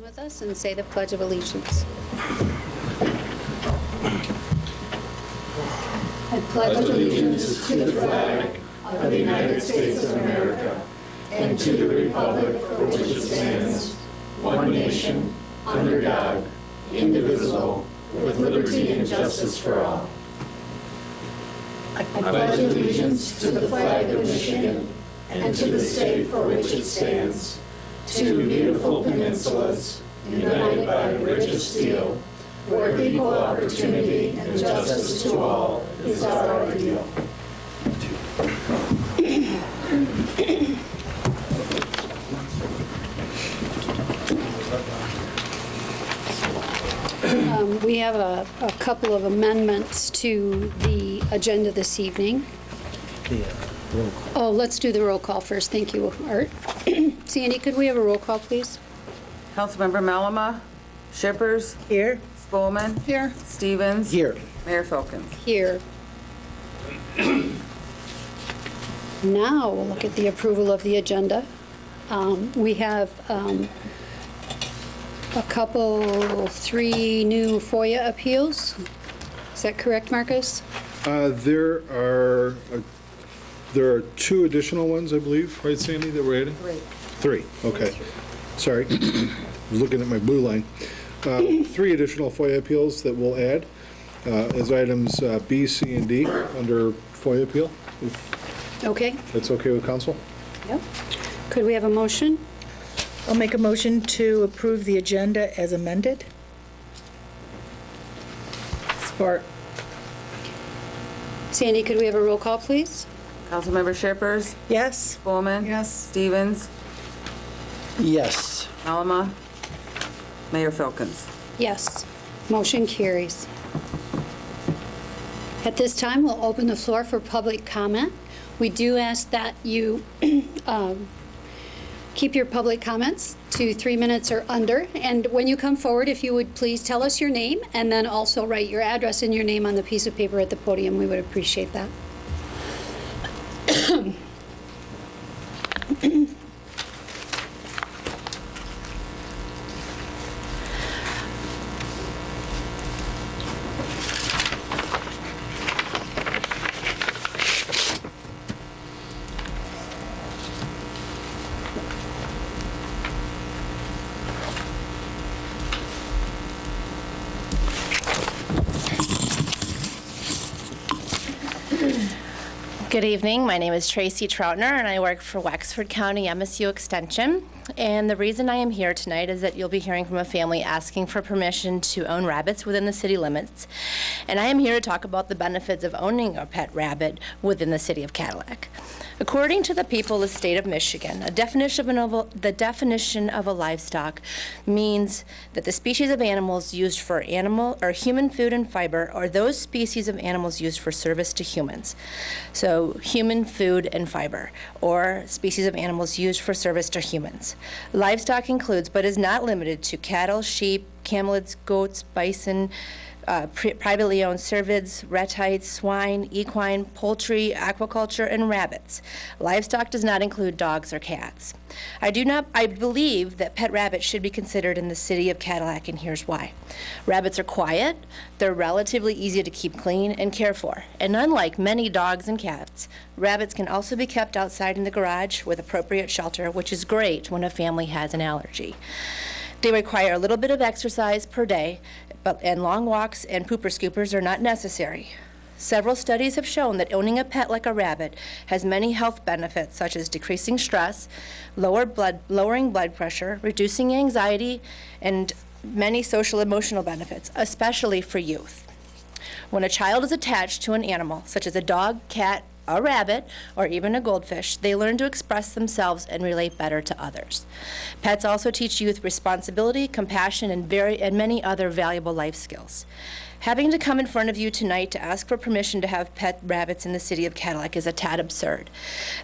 with us and say the Pledge of Allegiance. I pledge allegiance to the flag of the United States of America and to the republic for which it stands, one nation, under God, indivisible, with liberty and justice for all. I pledge allegiance to the flag of Michigan and to the state for which it stands, two beautiful peninsulas united by a bridge of steel, where equal opportunity and justice to all is our ideal. We have a couple of amendments to the agenda this evening. Roll call. Oh, let's do the roll call first. Thank you, Art. Sandy, could we have a roll call, please? Councilmember Malama, Shippers, Here. Spolman, Here. Stevens, Here. Mayor Filkins. Here. Now we'll look at the approval of the agenda. We have three new FOIA appeals. Is that correct, Marcus? There are two additional ones, I believe, right, Sandy, that we're adding? Three, okay. Sorry, I was looking at my blue line. Three additional FOIA appeals that we'll add as items B, C, and D under FOIA appeal. If Okay. that's okay with council? Yep. Could we have a motion? I'll make a motion to approve the agenda as amended. Support. Sandy, could we have a roll call, please? Councilmember Shippers, Yes. Spolman. Yes. Stevens, Yes. Malama, Mayor Filkins. Yes. Motion carries. At this time, we'll open the floor for public comment. We do ask that you keep your public comments to 3 minutes or under. And when you come forward, if you would please tell us your name and then also write your address and your name on the piece of paper at the podium. We would appreciate that. Good evening. My name is Tracy Troutner, and I work for Wexford County MSU Extension. And the reason I am here tonight is that you'll be hearing from a family asking for permission to own rabbits within the city limits. And I am here to talk about the benefits of owning a pet rabbit within the city of Cadillac. According to the people of the state of Michigan, the definition of a livestock means that the species of animals used for animal or human food and fiber are those species of animals used for service to humans. So human food and fiber, or species of animals used for service to humans. Livestock includes, but is not limited to, cattle, sheep, camelids, goats, bison, privately owned cervids, retites, swine, equine, poultry, aquaculture, and rabbits. Livestock does not include dogs or cats. I believe that pet rabbits should be considered in the city of Cadillac, and here's why. Rabbits are quiet, they're relatively easy to keep clean and care for, and unlike many dogs and cats, rabbits can also be kept outside in the garage with appropriate shelter, which is great when a family has an allergy. They require a little bit of exercise per day, and long walks and pooper scoopers are not necessary. Several studies have shown that owning a pet like a rabbit has many health benefits, such as decreasing stress, lowering blood pressure, reducing anxiety, and many social emotional benefits, especially for youth. When a child is attached to an animal, such as a dog, cat, a rabbit, or even a goldfish, they learn to express themselves and relate better to others. Pets also teach youth responsibility, compassion, and many other valuable life skills. Having to come in front of you tonight to ask for permission to have pet rabbits in the city of Cadillac is a tad absurd.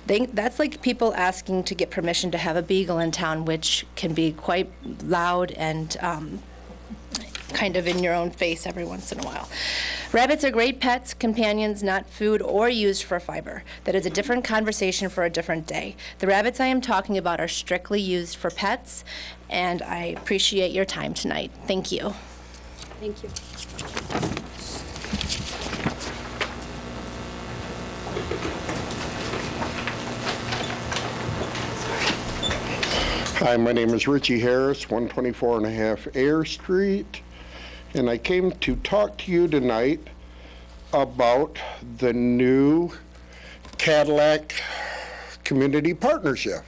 That's like people asking to get permission to have a beagle in town, which can be quite loud and kind of in your own face every once in a while. Rabbits are great pets, companions, not food or used for fiber. That is a different conversation for a different day. The rabbits I am talking about are strictly used for pets, and I appreciate your time tonight. Thank you. Thank you. Hi, my name is Richie Harris, 124 and a half Air Street, and I came to talk to you tonight about the new Cadillac Community Partnership.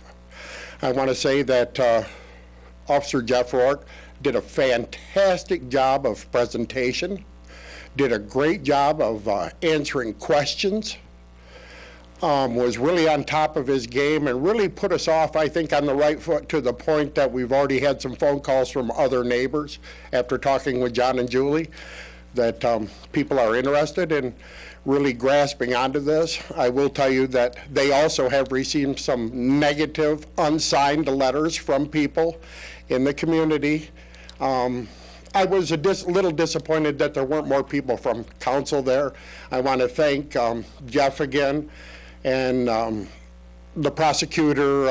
I want to say that Officer Jeff Rourke did a fantastic job of presentation, did a great job of answering questions, was really on top of his game and really put us off, I think, on the right foot to the point that we've already had some phone calls from other neighbors after talking with John and Julie that people are interested in really grasping onto this. I will tell you that they also have received some negative unsigned letters from people in the community. I was a little disappointed that there weren't more people from council there. I want to thank Jeff again, and the prosecutor,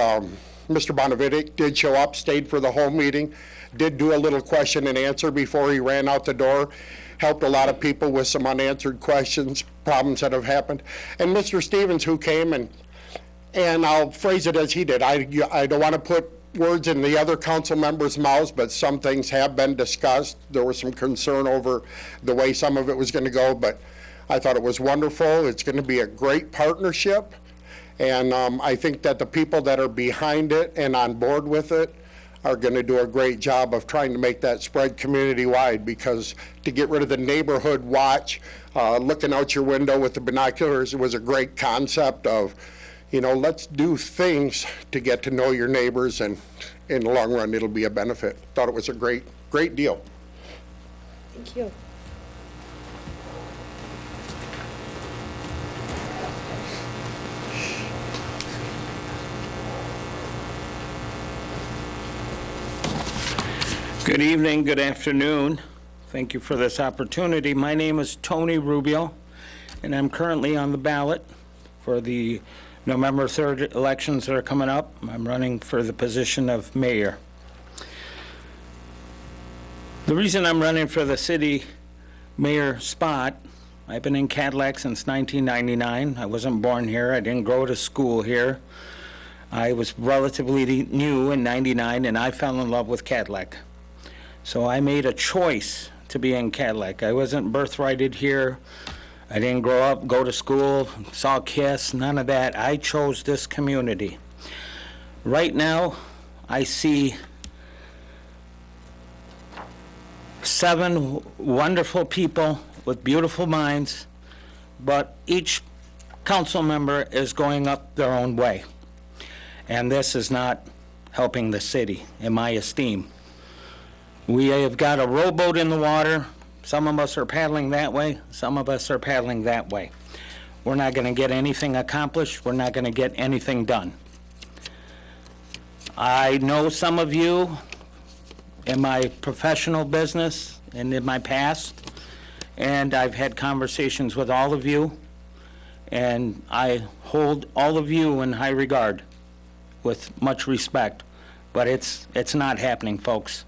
Mr. Bonavidic, did show up, stayed for the whole meeting, did do a little question and answer before he ran out the door, helped a lot of people with some unanswered questions, problems that have happened. And Mr. Stevens, who came, and I'll phrase it as he did, I don't want to put words in the other council members' mouths, but some things have been discussed. There was some concern over the way some of it was going to go, but I thought it was wonderful. It's going to be a great partnership, and I think that the people that are behind it and on board with it are going to do a great job of trying to make that spread community-wide, because to get rid of the neighborhood watch, looking out your window with the binoculars, was a great concept of, you know, let's do things to get to know your neighbors, and in the long run, it'll be a benefit. Thought it was a great deal. Thank you. Good evening, good afternoon. Thank you for this opportunity. My name is Tony Rubio, and I'm currently on the ballot for the November 3rd elections that are coming up. I'm running for the position of mayor. The reason I'm running for the city mayor spot, I've been in Cadillac since 1999. I wasn't born here. I didn't go to school here. I was relatively new in 99, and I fell in love with Cadillac. So I made a choice to be in Cadillac. I wasn't birthrighted here. I didn't grow up, go to school, saw KISS, none of that. I chose this community. Right now, I see 7 wonderful people with beautiful minds, but each council member is going up their own way. And this is not helping the city, in my esteem. We have got a rowboat in the water. Some of us are paddling that way, some of us are paddling that way. We're not going to get anything accomplished, we're not going to get anything done. I know some of you in my professional business and in my past, and I've had conversations with all of you, and I hold all of you in high regard with much respect, but it's not happening, folks.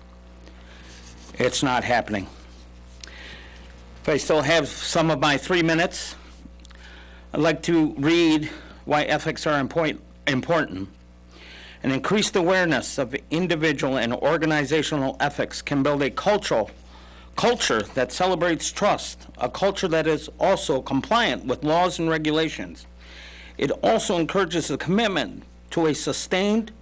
It's not happening. If I still have some of my 3 minutes, I'd like to read why ethics are important. An increased awareness of individual and organizational ethics can build a culture that celebrates trust, a culture that is also compliant with laws and regulations. It also encourages a commitment to a sustained,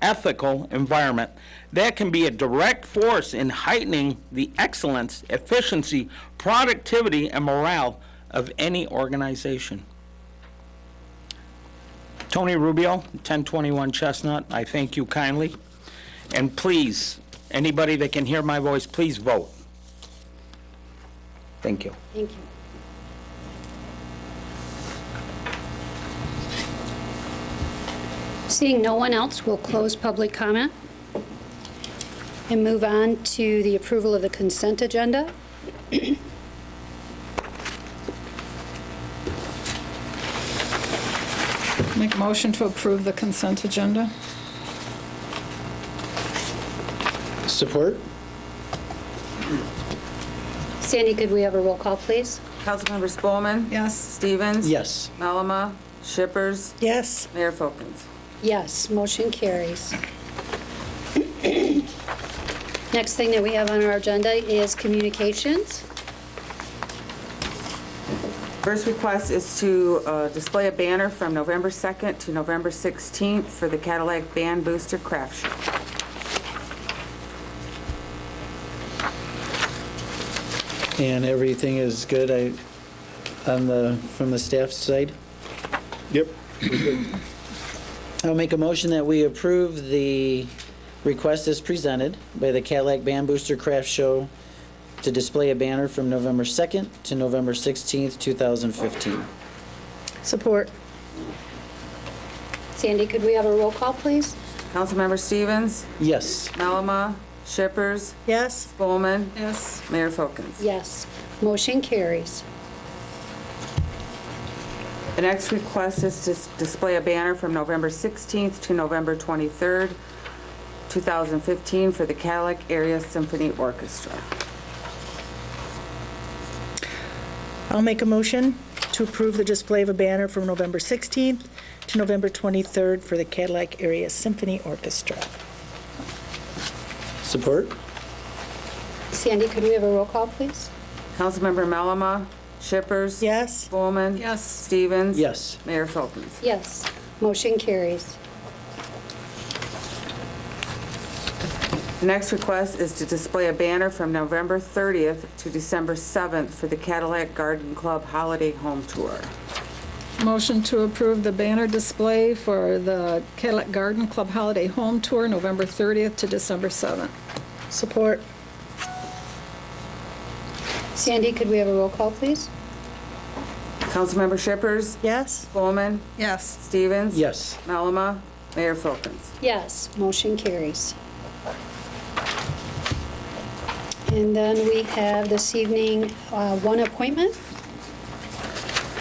ethical environment that can be a direct force in heightening the excellence, efficiency, productivity, and morale of any organization. Tony Rubio, 1021 Chestnut, I thank you kindly. And please, anybody that can hear my voice, please vote. Thank you. Thank you. Seeing no one else, we'll close public comment and move on to the approval of the consent agenda. Make a motion to approve the consent agenda. Support? Sandy, could we have a roll call, please? Councilmember Spelman. Yes. Stevens. Yes. Malama. Shippers. Yes. Mayor Folkins. Yes, motion carries. Next thing that we have on our agenda is communications. First request is to display a banner from November 2nd to November 16th for the Cadillac Band Booster Craft Show. And everything is good from the staff side? Yep. I'll make a motion that we approve the request as presented by the Cadillac Band Booster Craft Show to display a banner from November 2nd to November 16th, 2015. Support. Sandy, could we have a roll call, please? Councilmember Stevens. Yes. Malama. Shippers. Yes. Spelman. Yes. Mayor Folkins. Yes, motion carries. The next request is to display a banner from November 16th to November 23rd, 2015 for the Cadillac Area Symphony Orchestra. I'll make a motion to approve the display of a banner from November 16th to November 23rd for the Cadillac Area Symphony Orchestra. Support? Sandy, could we have a roll call, please? Councilmember Malama. Shippers. Yes. Spelman. Yes. Stevens. Yes. Mayor Folkins. Yes, motion carries. The next request is to display a banner from November 30th to December 7th for the Cadillac Garden Club Holiday Home Tour. Motion to approve the banner display for the Cadillac Garden Club Holiday Home Tour, November 30th to December 7th. Support. Sandy, could we have a roll call, please? Councilmember Shippers. Yes. Spelman. Yes. Stevens. Yes. Malama. Mayor Folkins. Yes, motion carries. And then we have this evening, one appointment.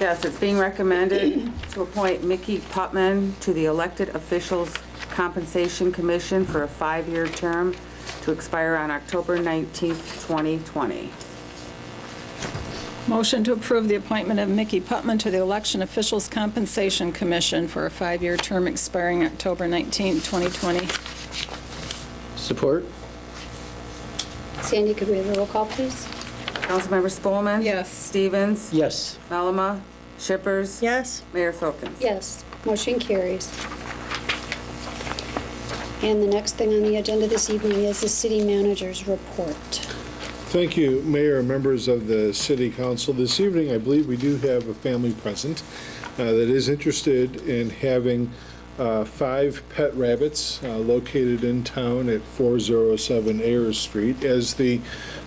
Yes, it's being recommended to appoint Mickey Putman to the Elected Officials Compensation Commission for a 5-year term to expire on October 19th, 2020. Motion to approve the appointment of Mickey Putman to the Election Officials Compensation Commission for a 5-year term expiring October 19, 2020. Support? Sandy, could we have a roll call, please? Councilmember Spelman. Yes. Stevens. Yes. Malama. Shippers. Yes. Mayor Folkins. Yes, motion carries. And the next thing on the agenda this evening is the city manager's report. Thank you, Mayor and members of the City Council. This evening, I believe we do have a family present that is interested in having 5 pet rabbits located in town at 407 Ayers Street. As the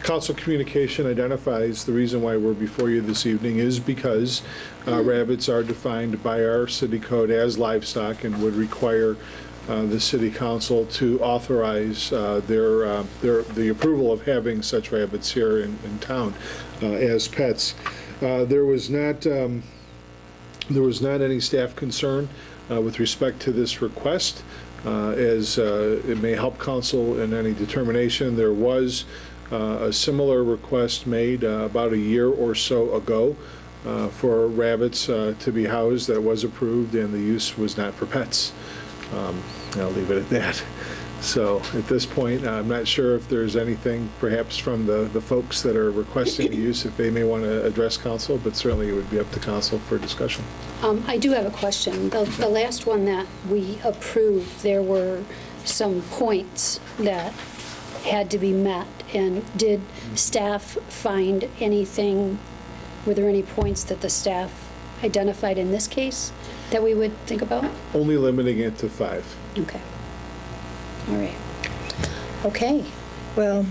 council communication identifies, the reason why we're before you this evening is because rabbits are defined by our city code as livestock and would require the city council to authorize the approval of having such rabbits here in town as pets. There was not any staff concern with respect to this request, as it may help council in any determination. There was a similar request made about a year or so ago for rabbits to be housed that was approved, and the use was not for pets. I'll leave it at that. So at this point, I'm not sure if there's anything perhaps from the folks that are requesting the use, if they may want to address council, but certainly it would be up to council for discussion. I do have a question. The last one that we approved, there were some points that had to be met, and did staff find anything, were there any points that the staff identified in this case that we would think about? Only limiting it to 5. Okay. All right. Okay. Well,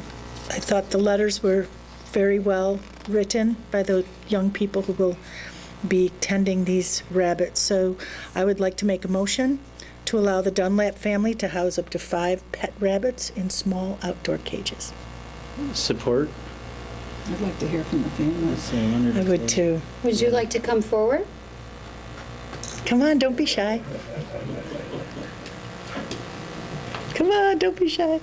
I thought the letters were very well written by the young people who will be tending these rabbits. So I would like to make a motion to allow the Dunlap family to house up to 5 pet rabbits in small outdoor cages. Support? I'd like to hear from the family. I would too. Would you like to come forward? Come on, don't be shy. Come on, don't be shy.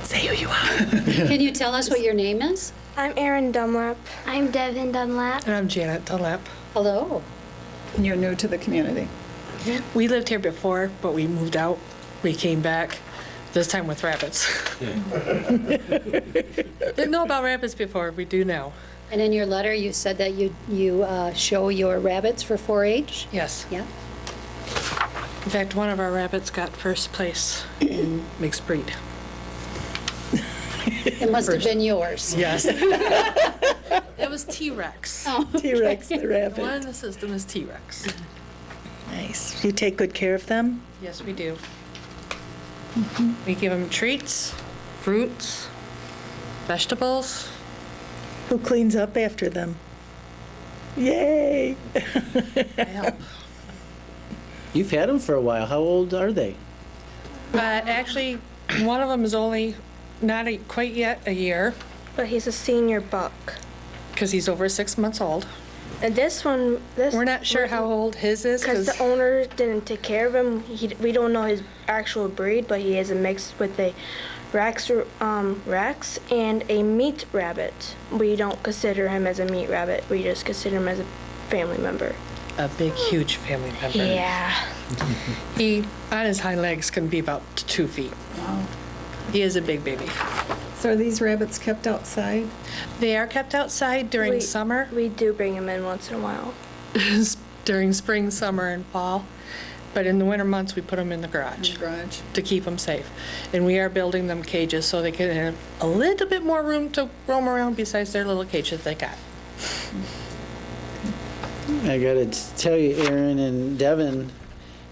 Say who you are. Can you tell us what your name is? I'm Aaron Dunlap. I'm Devin Dunlap. And I'm Janet Dunlap. Hello. You're new to the community. We lived here before, but we moved out. We came back, this time with rabbits. Didn't know about rabbits before, we do now. And in your letter, you said that you show your rabbits for 4-H? Yes. Yeah. In fact, one of our rabbits got first place in mixed breed. It must have been yours. Yes. It was T-Rex. T-Rex, the The one rabbit. in the system is T-Rex. Nice. You take good care of them? Yes, we do. We give them treats, fruits, vegetables. Who cleans up after them? Yay! I help. You've had them for a while. How old are they? Actually, one of them is only quite yet a year, But he's a senior buck. because he's over 6 months old. And this one, We're not sure how old his is, because because the owner didn't take care of him. We don't know his actual breed, but he is a mix with a Rex and a meat rabbit. We don't consider him as a meat rabbit. We just consider him as a family member. a big, huge family member. Yeah. He, on his hind legs, can be about 2 feet. Wow. He is a big baby. So are these rabbits kept outside? They are kept outside during We- summer, We do bring him in once in a while. during spring, summer, and fall. But in the winter months, we put them in the garage Garage. to keep them safe. And we are building them cages so they can have a little bit more room to roam around besides their little cages they got. I gotta tell you, Aaron and Devin,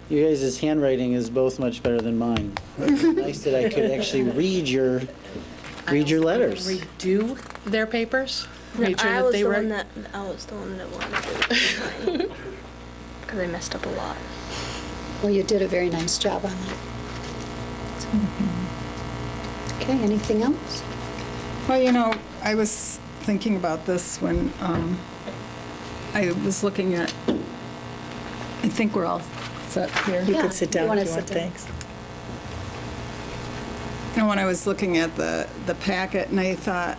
you guys' handwriting is both much better than mine. It's nice that I could actually read your letters. Redo their papers. No, Made sure I that was they the were. one that wanted to do it. Because I messed up a lot. Well, you did a very nice job on that. Okay, anything else? Well, you know, I was thinking about this when I was looking at, I think we're all set here. You Yeah, could sit you down wanna if you want, sit down. thanks. You know, when I was looking at the packet, and I thought,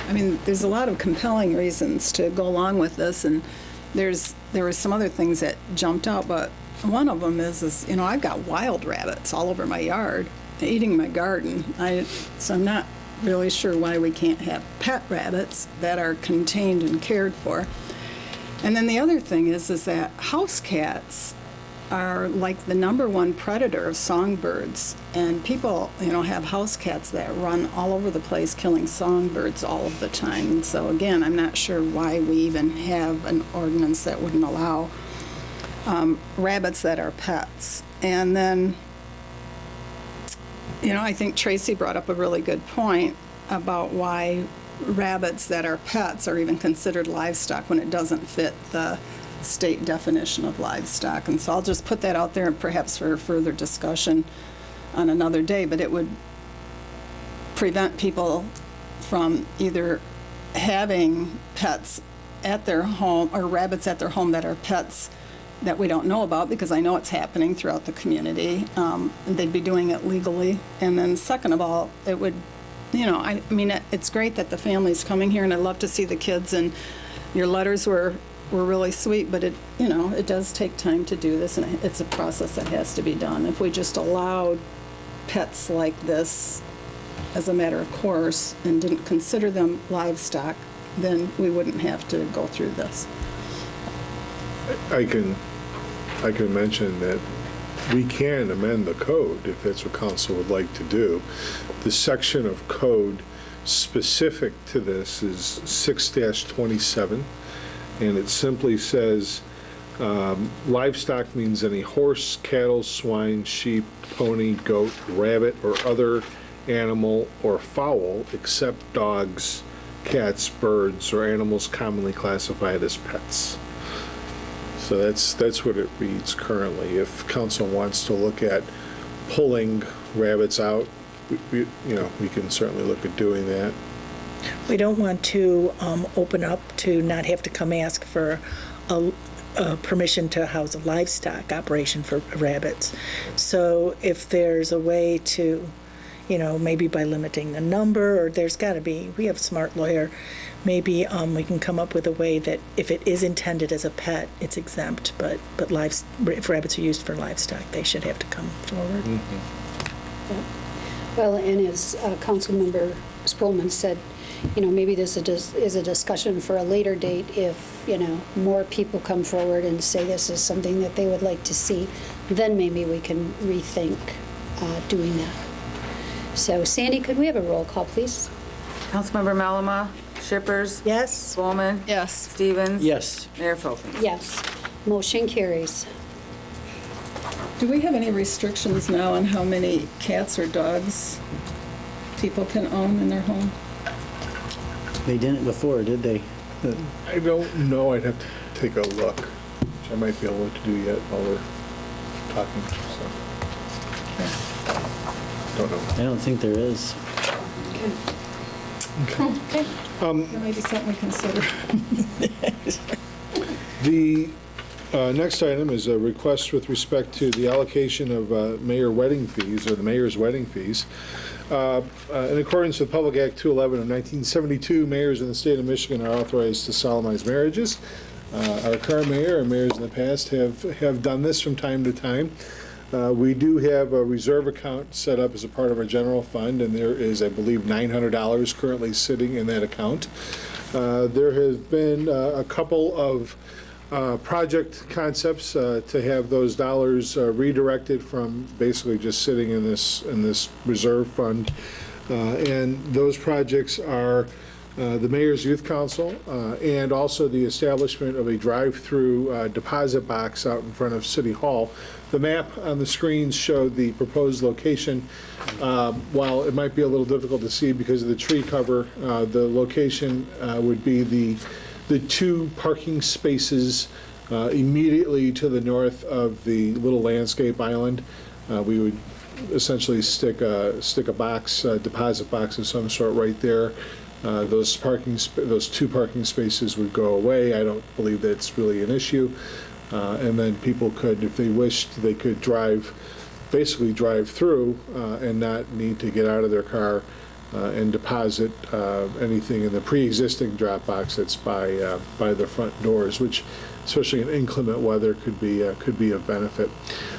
I mean, there's a lot of compelling reasons to go along with this, and there were some other things that jumped out, but one of them is you know, I've got wild rabbits all over my yard, eating my garden. So I'm not really sure why we can't have pet rabbits that are contained and cared for. And then the other thing is that house cats are like the #1 predator of songbirds. And people, you know, have house cats that run all over the place killing songbirds all of the time. And so again, I'm not sure why we even have an ordinance that wouldn't allow rabbits that are pets. And then, you know, I think Tracy brought up a really good point about why rabbits that are pets are even considered livestock when it doesn't fit the state definition of livestock. And so I'll just put that out there and perhaps for further discussion on another day, but it would prevent people from either having pets at their home or rabbits at their home that are pets that we don't know about, because I know it's happening throughout the community. They'd be doing it legally. And then second of all, it would, you know, I mean, it's great that the family's coming here, and I love to see the kids, and your letters were really sweet, but it, you know, it does take time to do this, and it's a process that has to be done. If we just allowed pets like this as a matter of course and didn't consider them livestock, then we wouldn't have to go through this. I can mention that we can amend the code if that's what council would like to do. The section of code specific to this is 6-27, and it simply says livestock means any horse, cattle, swine, sheep, pony, goat, rabbit, or other animal or fowl except dogs, cats, birds, or animals commonly classified as pets. So that's what it reads currently. If council wants to look at pulling rabbits out, we can certainly look at doing that. We don't want to open up to not have to come ask for a permission to house a livestock operation for rabbits. So if there's a way to, maybe by limiting the number, or there's got to be, we have a smart lawyer, maybe we can come up with a way that if it is intended as a pet, it's exempt, but if rabbits are used for livestock, they should have to come forward. Well, and as Councilmember Spolman said, maybe this is a discussion for a later date if, more people come forward and say this is something that they would like to see, then maybe we can rethink doing that. So Sandy, could we have a roll call, please? Councilmember Malama, Shippers. Yes? Bowman. Yes. Stevens. Yes. Mayor Folkins. Yes. Motion carries. Do we have any restrictions now on how many cats or dogs people can own in their home? They didn't before, did they? I don't know, I'd have to take a look, which I might be able to do yet while we're talking, so. Don't know. I don't think there is. Okay. That might be something we consider. The next item is a request with respect to the allocation of mayor wedding fees, or the mayor's wedding fees. In accordance with Public Act 211 of 1972, mayors in the state of Michigan are authorized to solemnize marriages. Our current mayor and mayors in the past have done this from time to time. We do have a reserve account set up as a part of our general fund, and there is, I believe, $900 currently sitting in that account. There has been a couple of project concepts to have those dollars redirected from basically just sitting in this reserve fund. And those projects are the Mayor's Youth Council and also the establishment of a drive-through deposit box out in front of City Hall. The map on the screens showed the proposed location. While it might be a little difficult to see because of the tree cover, the location would be the two parking spaces immediately to the north of the little landscape island. We would essentially stick a box, a deposit box of some sort right there. Those two parking spaces would go away. I don't believe that's really an issue. And then people could, if they wished, they could basically drive through and not need to get out of their car and deposit anything in the pre-existing drop box that's by the front doors, which, especially in inclement weather, could be of benefit.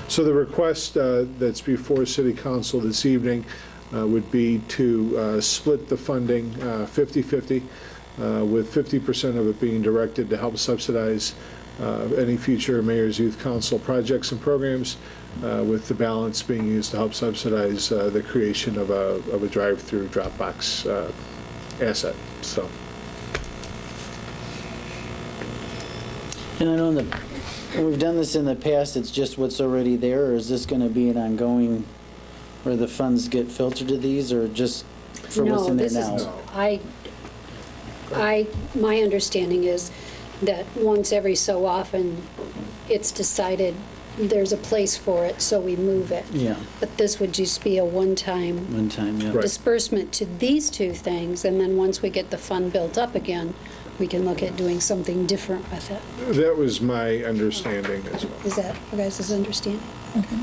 So the request that's before City Council this evening would be to split the funding 50-50, with 50% of it being directed to help subsidize any future Mayor's Youth Council projects and programs, with the balance being used to help subsidize the creation of a drive-through drop-box asset. So. And I know when we've done this in the past, it's just what's already there, or is this going to be an ongoing, where the funds get filtered to these, or just for what's in there now? My understanding is that once every so often, it's decided there's a place for it, so we move it. Yeah. But this would just be a one-time Yeah. Right. disbursement to these two things, and then once we get the fund built up again, we can look at doing something different with it. That was my understanding as well. Is that your guys' understanding? Okay.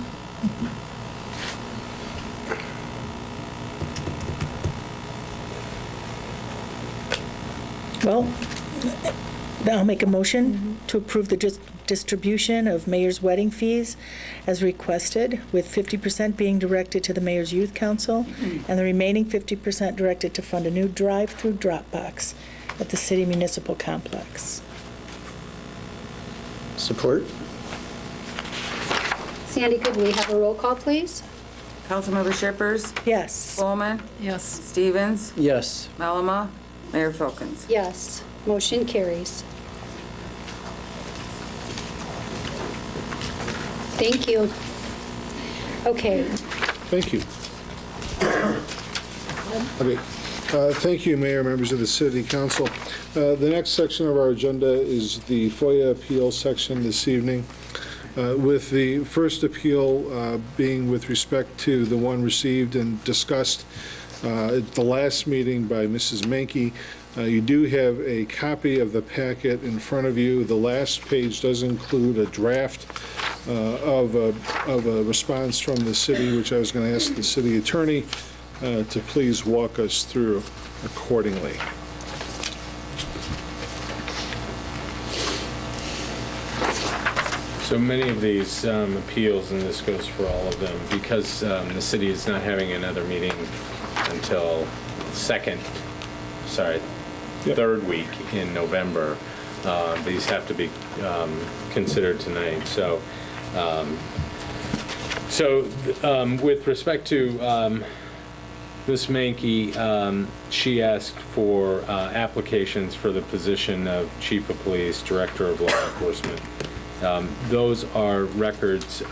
Well, I'll make a motion to approve the distribution of mayor's wedding fees as requested, with 50% being directed to the Mayor's Youth Council and the remaining 50% directed to fund a new drive-through drop box at the city municipal complex. Support? Sandy, could we have a roll call, please? Councilmember Shippers. Yes. Bowman. Yes. Stevens. Yes. Malama. Mayor Folkins. Yes. Motion carries. Thank you. Okay. Thank you. Okay. Thank you, Mayor, members of the City Council. The next section of our agenda is the FOIA appeal section this evening. With the first appeal being with respect to the one received and discussed at the last meeting by Mrs. Menke, you do have a copy of the packet in front of you. The last page does include a draft of a response from the city, which I was going to ask the city attorney to please walk us through accordingly. So many of these appeals, and this goes for all of them, because the city is not having another meeting until third week in November, these have to be considered tonight. So, with respect to Ms. Menke, she asked for applications for the position of Chief of Police, Director of Law Enforcement. Those are records,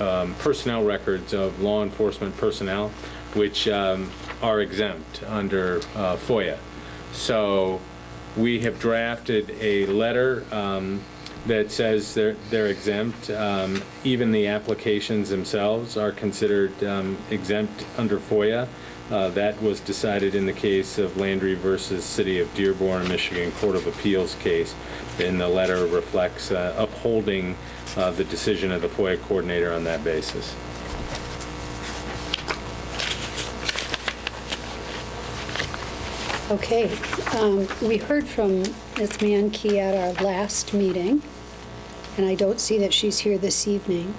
personnel records of law enforcement personnel, which are exempt under FOIA. So we have drafted a letter that says they're exempt. Even the applications themselves are considered exempt under FOIA. That was decided in the case of Landry versus City of Dearborn, Michigan Court of Appeals case. And the letter reflects upholding the decision of the FOIA coordinator on that basis. Okay, we heard from Ms. Menke at our last meeting, and I don't see that she's here this evening.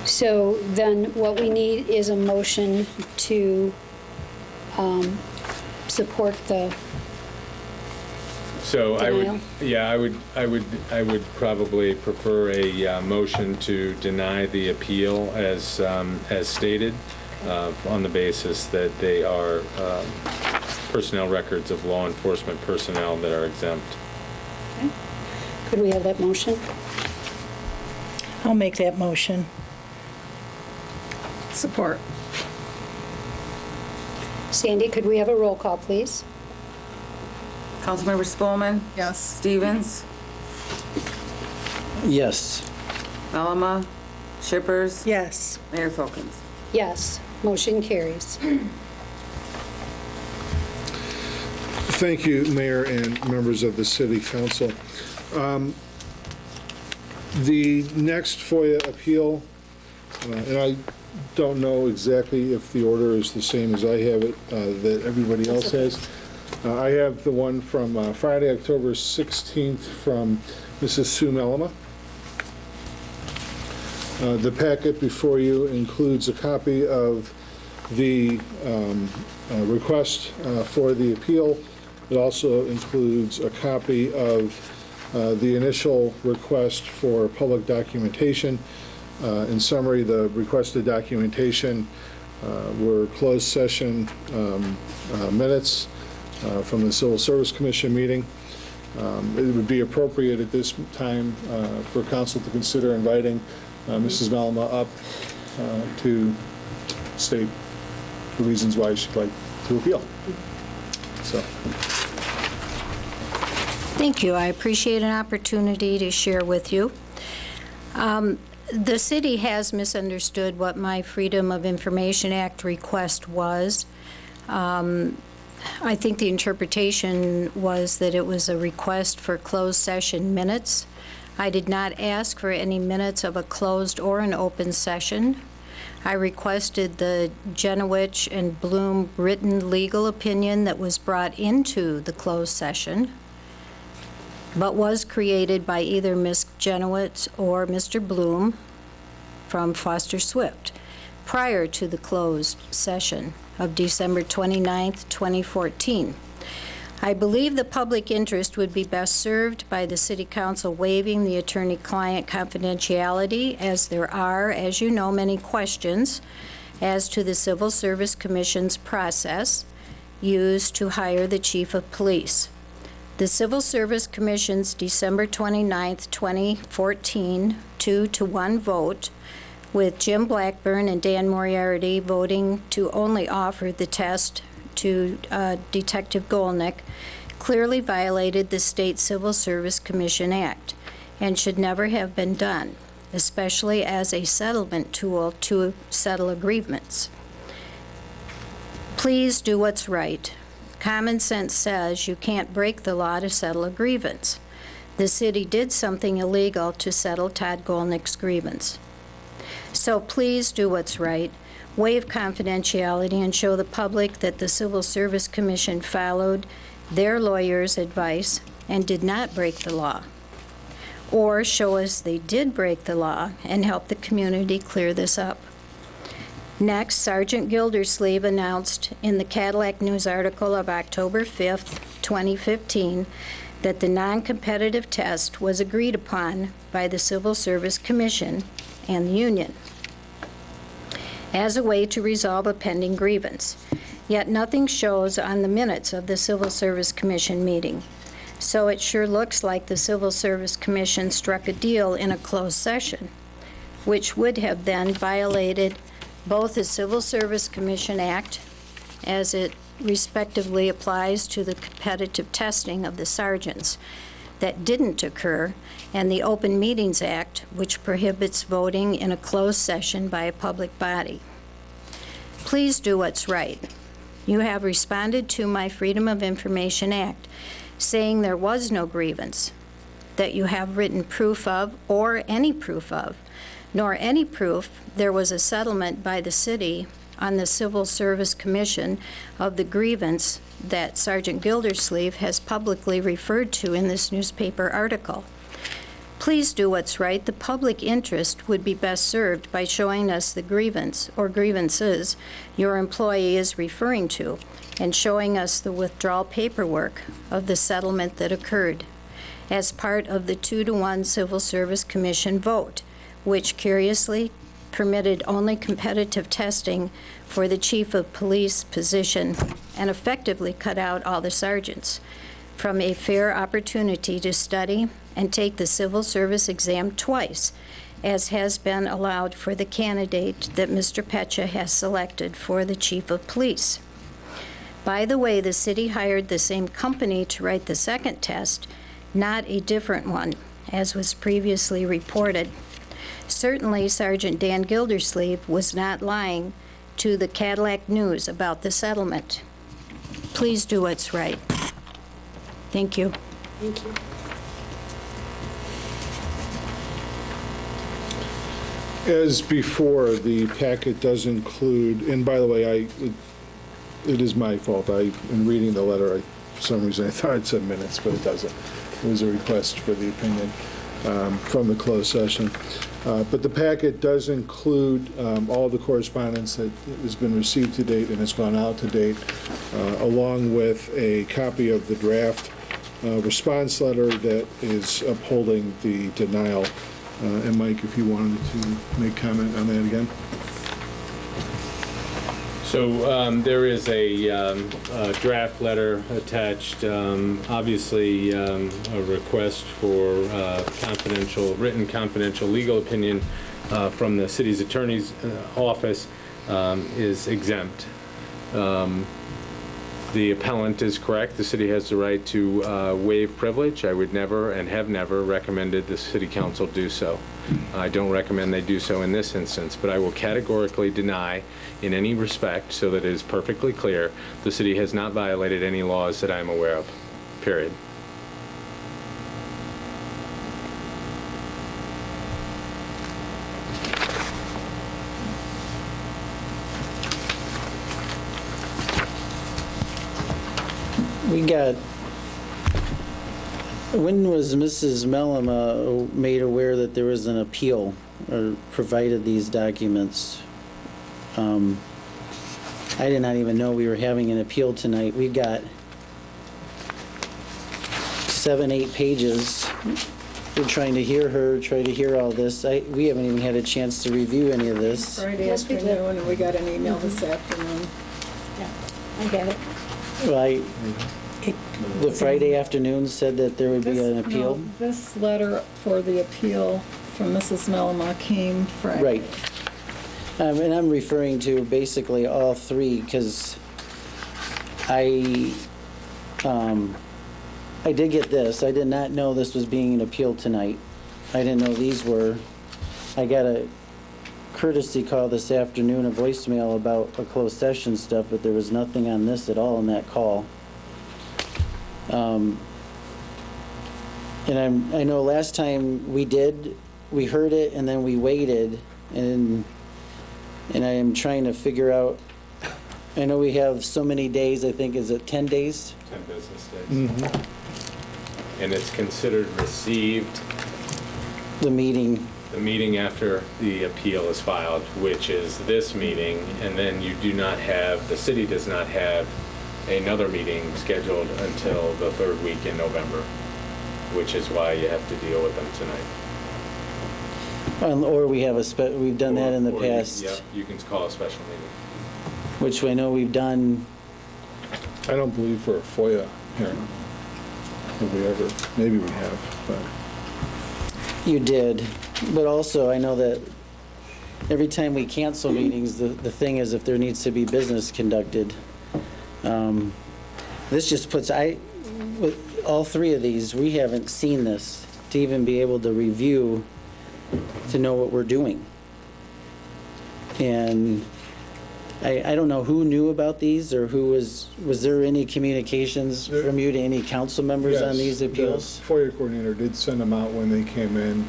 So then what we need is a motion to support the So denial. I would probably prefer a motion to deny the appeal as stated, on the basis that they are personnel records of law enforcement personnel that are exempt. Okay. Could we have that motion? I'll make that motion. Support. Sandy, could we have a roll call, please? Councilmember Spelman. Yes. Stevens. Yes. Melama. Shippers. Yes. Mayor Folkins. Yes, motion carries. Thank you, Mayor and members of the City Council. The next FOIA appeal, and I don't know exactly if the order is the same as I have it, that everybody else has. I have the one from Friday, October 16th from Mrs. Sue Melama. The packet before you includes a copy of the request for the appeal. It also includes a copy of the initial request for public documentation. In summary, the requested documentation were closed session minutes from the Civil Service Commission meeting. It would be appropriate at this time for council to consider inviting Mrs. Melama up to state the reasons why she'd like to appeal. So. Thank you. I appreciate an opportunity to share with you. The city has misunderstood what my Freedom of Information Act request was. I think the interpretation was that it was a request for closed session minutes. I did not ask for any minutes of a closed or an open session. I requested the Jenowich and Bloom written legal opinion that was brought into the closed session, but was created by either Ms. Jenowich or Mr. Bloom from Foster Swift prior to the closed session of December 29th, 2014. I believe the public interest would be best served by the City Council waiving the attorney-client confidentiality, as there are, as you know, many questions as to the Civil Service Commission's process used to hire the Chief of Police. The Civil Service Commission's December 29th, 2014, 2-1 vote, with Jim Blackburn and Dan Moriarty voting to only offer the test to Detective Golnick, clearly violated the State Civil Service Commission Act. and should never have been done, especially as a settlement tool to settle agreements. Please do what's right. Common sense says you can't break the law to settle a grievance. The city did something illegal to settle Todd Golnick's grievance. So please do what's right, waive confidentiality, and show the public that the Civil Service Commission followed their lawyer's advice and did not break the law. Or show us they did break the law and help the community clear this up. Next, Sergeant Gildersleeve announced in the Cadillac News article of October 5th, 2015, that the non-competitive test was agreed upon by the Civil Service Commission and the union as a way to resolve a pending grievance. Yet nothing shows on the minutes of the Civil Service Commission meeting. So it sure looks like the Civil Service Commission struck a deal in a closed session, which would have then violated both the Civil Service Commission Act, as it respectively applies to the competitive testing of the sergeants that didn't occur, and the Open Meetings Act, which prohibits voting in a closed session by a public body. Please do what's right. You have responded to my Freedom of Information Act, saying there was no grievance, that you have written proof of, or any proof of, nor any proof there was a settlement by the city on the Civil Service Commission of the grievance that Sergeant Gildersleeve has publicly referred to in this newspaper article. Please do what's right. The public interest would be best served by showing us the grievance or grievances your employee is referring to and showing us the withdrawal paperwork of the settlement that occurred as part of the 2-to-1 Civil Service Commission vote, which curiously permitted only competitive testing for the chief of police position and effectively cut out all the sergeants from a fair opportunity to study and take the civil service exam twice, as has been allowed for the candidate that Mr. Pecha has selected for the chief of police. By the way, the city hired the same company to write the second test, not a different one, as was previously reported. Certainly, Sergeant Dan Gildersleeve was not lying to the Cadillac News about the settlement. Please do what's right. Thank you. Thank you. As before, the packet does include, and by the way, it is my fault. In reading the letter, for some reason, I thought it said minutes, but it doesn't. It was a request for the opinion from the closed session. But the packet does include all the correspondence that has been received to date and has gone out to date, along with a copy of the draft response letter that is upholding the denial. And Mike, if you wanted to make comment on that again. So there is a draft letter attached, obviously a request for written confidential legal opinion from the city's attorney's office is exempt. The appellant is correct. The city has the right to waive privilege. I would never and have never recommended the city council do so. I don't recommend they do so in this instance, but I will categorically deny in any respect, so that it is perfectly clear, the city has not violated any laws that I'm aware of, period. We got, when was Mrs. Mellema made aware that there was an appeal or provided these documents? I did not even know we were having an appeal tonight. We've got 7, 8 pages. We're trying to hear her, try to hear all this. We haven't even had a chance to review any of this. Friday afternoon, and we got an email this afternoon. I get it. Well, the Friday afternoon said that there would be an appeal? No, this letter for the appeal from Mrs. Mellema came Friday. Right. And I'm referring to basically all three, because I did get this. I did not know this was being an appeal tonight. I didn't know these were. I got a courtesy call this afternoon, a voicemail about a closed session stuff, but there was nothing on this at all in that call. And I know last time we heard it and then we waited, and I am trying to figure out, I know we have so many days, I think, is it 10 days? 10 business days. And it's considered received The meeting, the meeting after the appeal is filed, which is this meeting, and then you do not have, the city does not have another meeting scheduled until the third week in November, which is why you have to deal with them tonight. or we have we've done that in the Or past, Yep, you can call a special meeting. which I know we've done. I don't believe for a FOIA hearing. Have we ever, maybe we have, but. You did, but also I know that every time we cancel meetings, the thing is if there needs to be business conducted. This just puts, with all three of these, we haven't seen this to even be able to review, to know what we're doing. And I don't know who knew about these or who was there any communications from you to any council members on these appeals? The FOIA coordinator did send them out when they came in.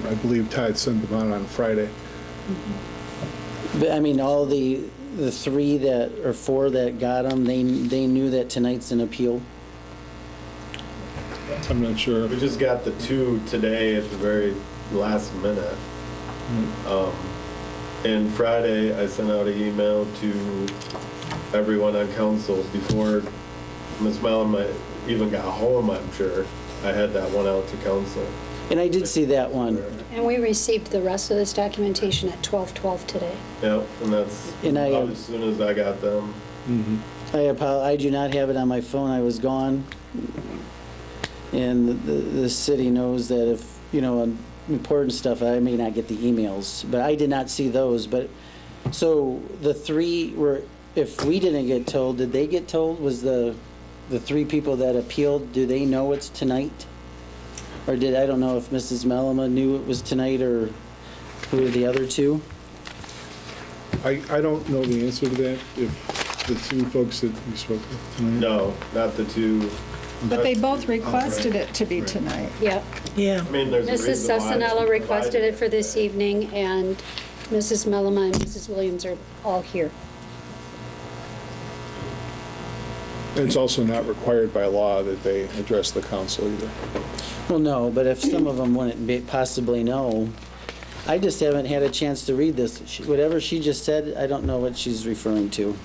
I believe Todd sent them out on Friday. But I mean, all the three that, or four that got them, they knew that tonight's an appeal? I'm not sure. We just got the two today at the very last minute. And Friday, I sent out an email to everyone on council before Ms. Mellon even got home, I'm sure. I had that one out to council. And I did see that one. And we received the rest of this documentation at 12:12 today. Yep, and that's And I- about as soon as I got them. I do not have it on my phone, I was gone. And the city knows that if, on important stuff, I may not get the emails, but I did not see those. But, so the three were, if we didn't get told, did they get told? Was the three people that appealed, do they know it's tonight? Or I don't know if Mrs. Mellama knew it was tonight, or who are the other two? I don't know the answer to that, if the two folks that you spoke with tonight. No, not the two. But they both requested it to be tonight. Yep. Yeah. I mean, there's a Mrs. reason why Sessanella she requested provided it for this evening, and Mrs. Mellama and Mrs. Williams are all here. It's also not required by law that they address the council either. Well, no, but if some of them wouldn't possibly know, I just haven't had a chance to read this. Whatever she just said, I don't know what she's referring to,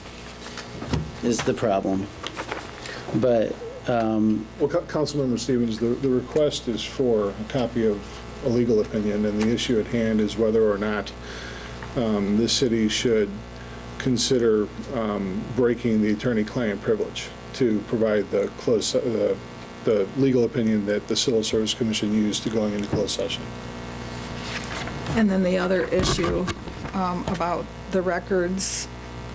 is the problem. But, Well, Councilmember Stevens, the request is for a copy of a legal opinion, and the issue at hand is whether or not the city should consider breaking the attorney-client privilege to provide the legal opinion that the Civil Service Commission used to going into closed session. And then the other issue about the records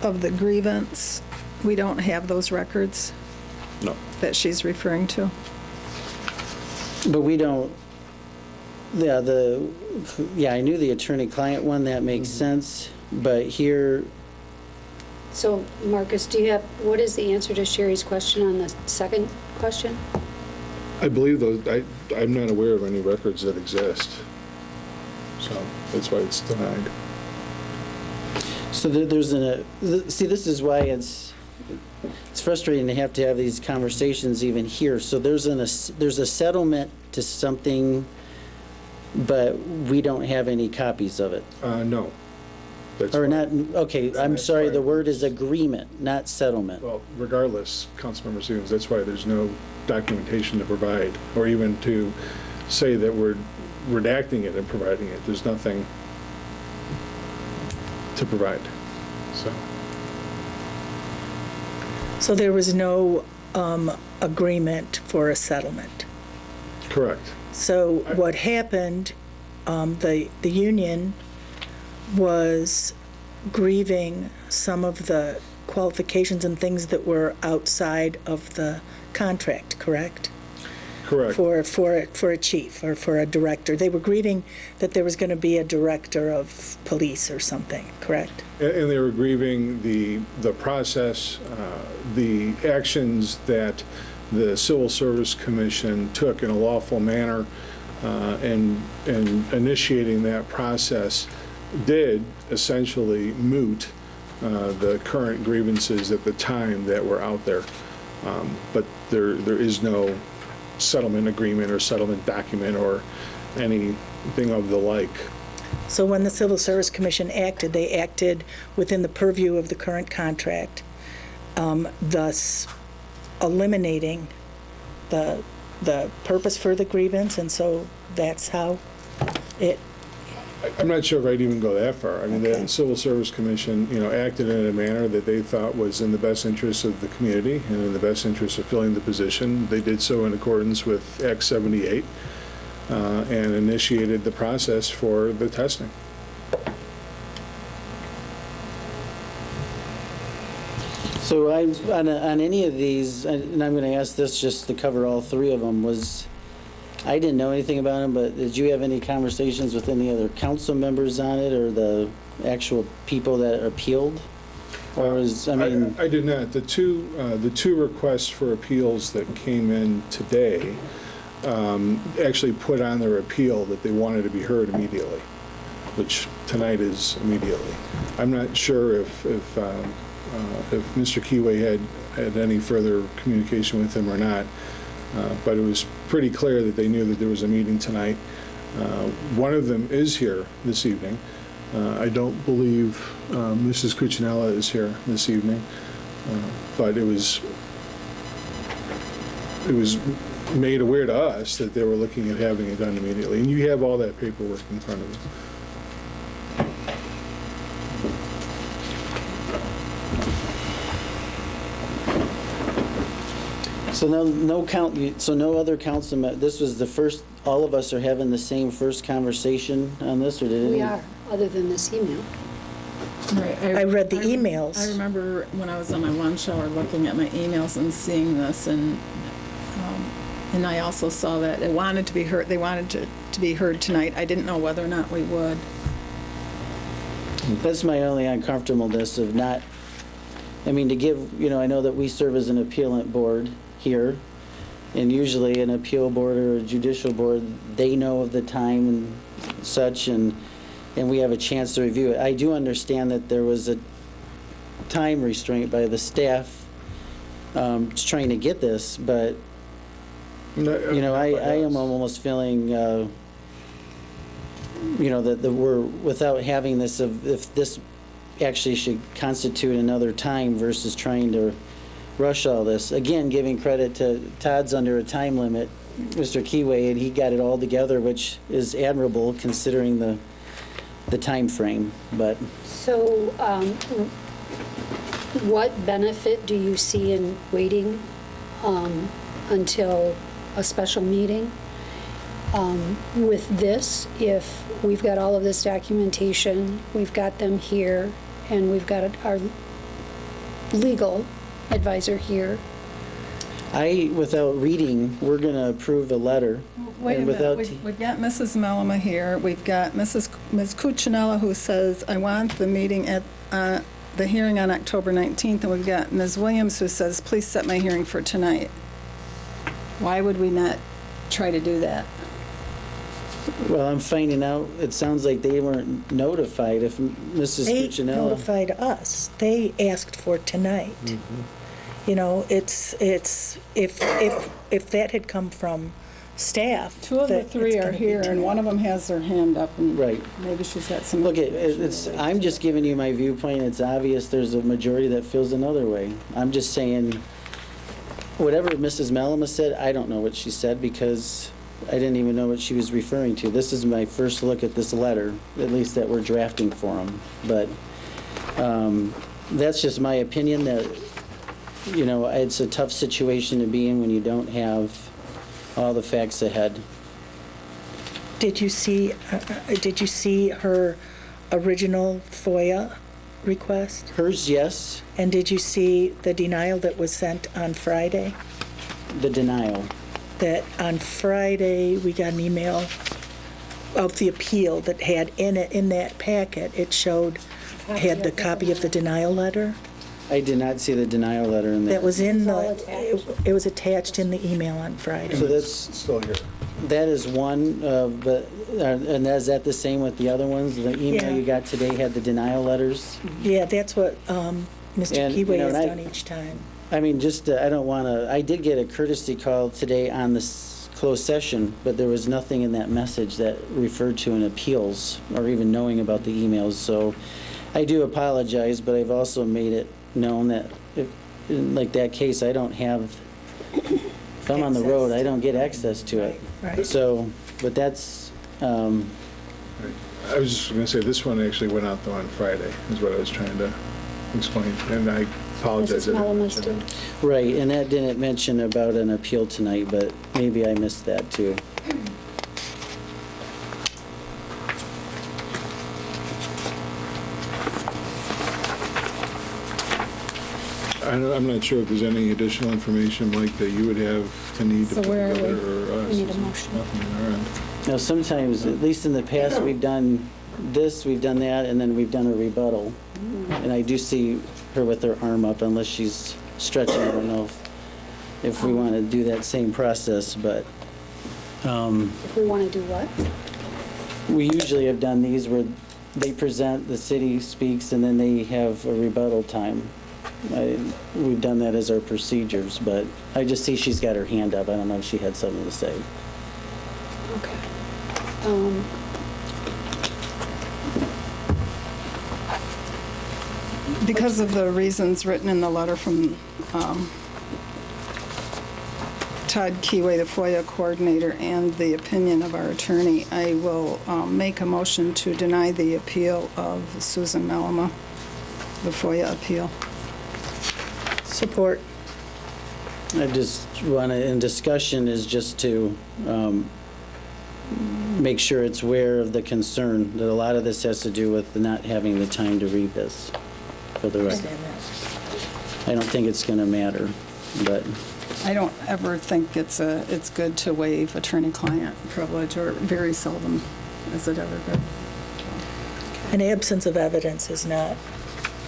of the grievance, we don't have those records No. that she's referring to. but we don't, I knew the attorney-client one, that makes sense, but here, So, Marcus, what is the answer to Sherry's question on the second question? I believe I'm not aware of any records that exist, so that's why it's denied. so there's see, this is why it's frustrating to have these conversations even here. So there's a settlement to something, but we don't have any copies of it. No. That's Or fine. not, okay, I'm sorry, the word is agreement, not settlement. Well, regardless, Councilmember Stevens, that's why there's no documentation to provide, or even to say that we're redacting it and providing it. There's nothing to provide, so. So there was no agreement for a settlement. Correct. So what happened, the union was grieving some of the qualifications and things that were outside of the contract, correct? Correct. For a chief or for a director. They were grieving that there was going to be a director of police or something, correct? And they were grieving the process, the actions that the Civil Service Commission took in a lawful manner, and initiating that process did essentially moot the current grievances at the time that were out there. But there is no settlement agreement or settlement document or anything of the like. So when the Civil Service Commission acted, they acted within the purview of the current contract, thus eliminating the purpose for the grievance, and so that's how it... I'm not sure if I'd even go that far. I mean, the Civil Service Commission, acted in a manner that they thought was in the best interest of the community and in the best interest of filling the position. They did so in accordance with Act 78 and initiated the process for the testing. So on any of these, and I'm going to ask this just to cover all three of them, I didn't know anything about them, but did you have any conversations with any other council members on it or the actual people that appealed? Or I did not. The two requests for appeals that came in today actually put on their appeal that they wanted to be heard immediately, which tonight is immediately. I'm not sure if Mr. Keyway had any further communication with him or not. But it was pretty clear that they knew that there was a meeting tonight. One of them is here this evening. I don't believe Mrs. Cuccinella is here this evening, but it was made aware to us that they were looking at having it done immediately. And you have all that paperwork in front of you. So no other council, this was the first, all of us are having the same first conversation on this, or did We any? are, other than this email. Right, I read the emails. I remember when I was on my lunch hour looking at my emails and seeing this, and I also saw that they wanted to be heard to be heard tonight. I didn't know whether or not we would. That's my only uncomfortableness of not, to give, I know that we serve as an appealant board here, and usually an appeal board or a judicial board, they know of the time and such, and we have a chance to review it. I do understand that there was a time restraint by the staff trying to get this, but, I am almost feeling, that we're, without having this, if this actually should constitute another time versus trying to rush all this. Again, giving credit to Todd's under a time limit, Mr. Keyway, and he got it all together, which is admirable considering the time frame, but. So what benefit do you see in waiting until a special meeting? With this, if we've got all of this documentation, we've got them here, and we've got our legal advisor here. Without reading, we're going to approve the letter. Wait a minute, we've got Mrs. Melima here, we've got Ms. Cuccinella who says, I want the meeting at the hearing on October 19th, and we've got Ms. Williams who says, please set my hearing for tonight. Why would we not try to do that? Well, I'm finding out, it sounds like they weren't notified if Mrs. They Cuccinella. notified us. They asked for tonight. It's if that had come from staff. Two of the that three it's are gonna be here, and tonight. one of them has their hand up, and Right. maybe she's got some. Look, I'm just giving you my viewpoint. It's obvious there's a majority that feels another way. I'm just saying, whatever Mrs. Melima said, I don't know what she said because I didn't even know what she was referring to. This is my first look at this letter, at least that we're drafting for them. But that's just my opinion that, it's a tough situation to be in when you don't have all the facts ahead. Did you see her original FOIA request? Hers, yes. And did you see the denial that was sent on Friday? The denial. that on Friday, we got an email of the appeal that had in that packet, it showed, had the copy of the denial letter. I did not see the denial letter in there. That was in It's all the, attached. it was attached in the email on Friday. So that's, Still here. that is one, but, and is that the same with the other ones? The email Yeah. you got today had the denial letters? Yeah, that's what Mr. And, you Kiwi know, has and I- done each time. I mean, just, I don't want to, I did get a courtesy call today on this closed session, but there was nothing in that message that referred to an appeals or even knowing about the emails. So I do apologize, but I've also made it known that if, in like that case, I don't have, if I'm on the road, I don't get access to it. Right. So, but that's, I was just going to say, this one actually went out though on Friday, is what I was trying to explain, and I apologize. Mrs. Malamas did. right, and that didn't mention about an appeal tonight, but maybe I missed that too. I'm not sure if there's any additional information, Mike, that you would have to need to So put where are we? together, or us. We need a motion. Nothing on our end. Now, sometimes, at least in the past, we've done this, we've done that, and then we've done a rebuttal. And I do see her with her arm up, unless she's stretching. I don't know if we want to do that same process, but If we want to do what? we usually have done these where they present, the city speaks, and then they have a rebuttal time. We've done that as our procedures, but I just see she's got her hand up. I don't know if she had something to say. Okay. Because of the reasons written in the letter from Todd Kiwi, the FOIA coordinator, and the opinion of our attorney, I will make a motion to deny the appeal of Susan Malama, the FOIA appeal. Support. I just want to, in discussion, is just to make sure it's aware of the concern that a lot of this has to do with not having the time to read this for the record. I don't think it's going to matter, but I don't ever think it's good to waive attorney-client privilege, or very seldom is it ever good. An absence of evidence is not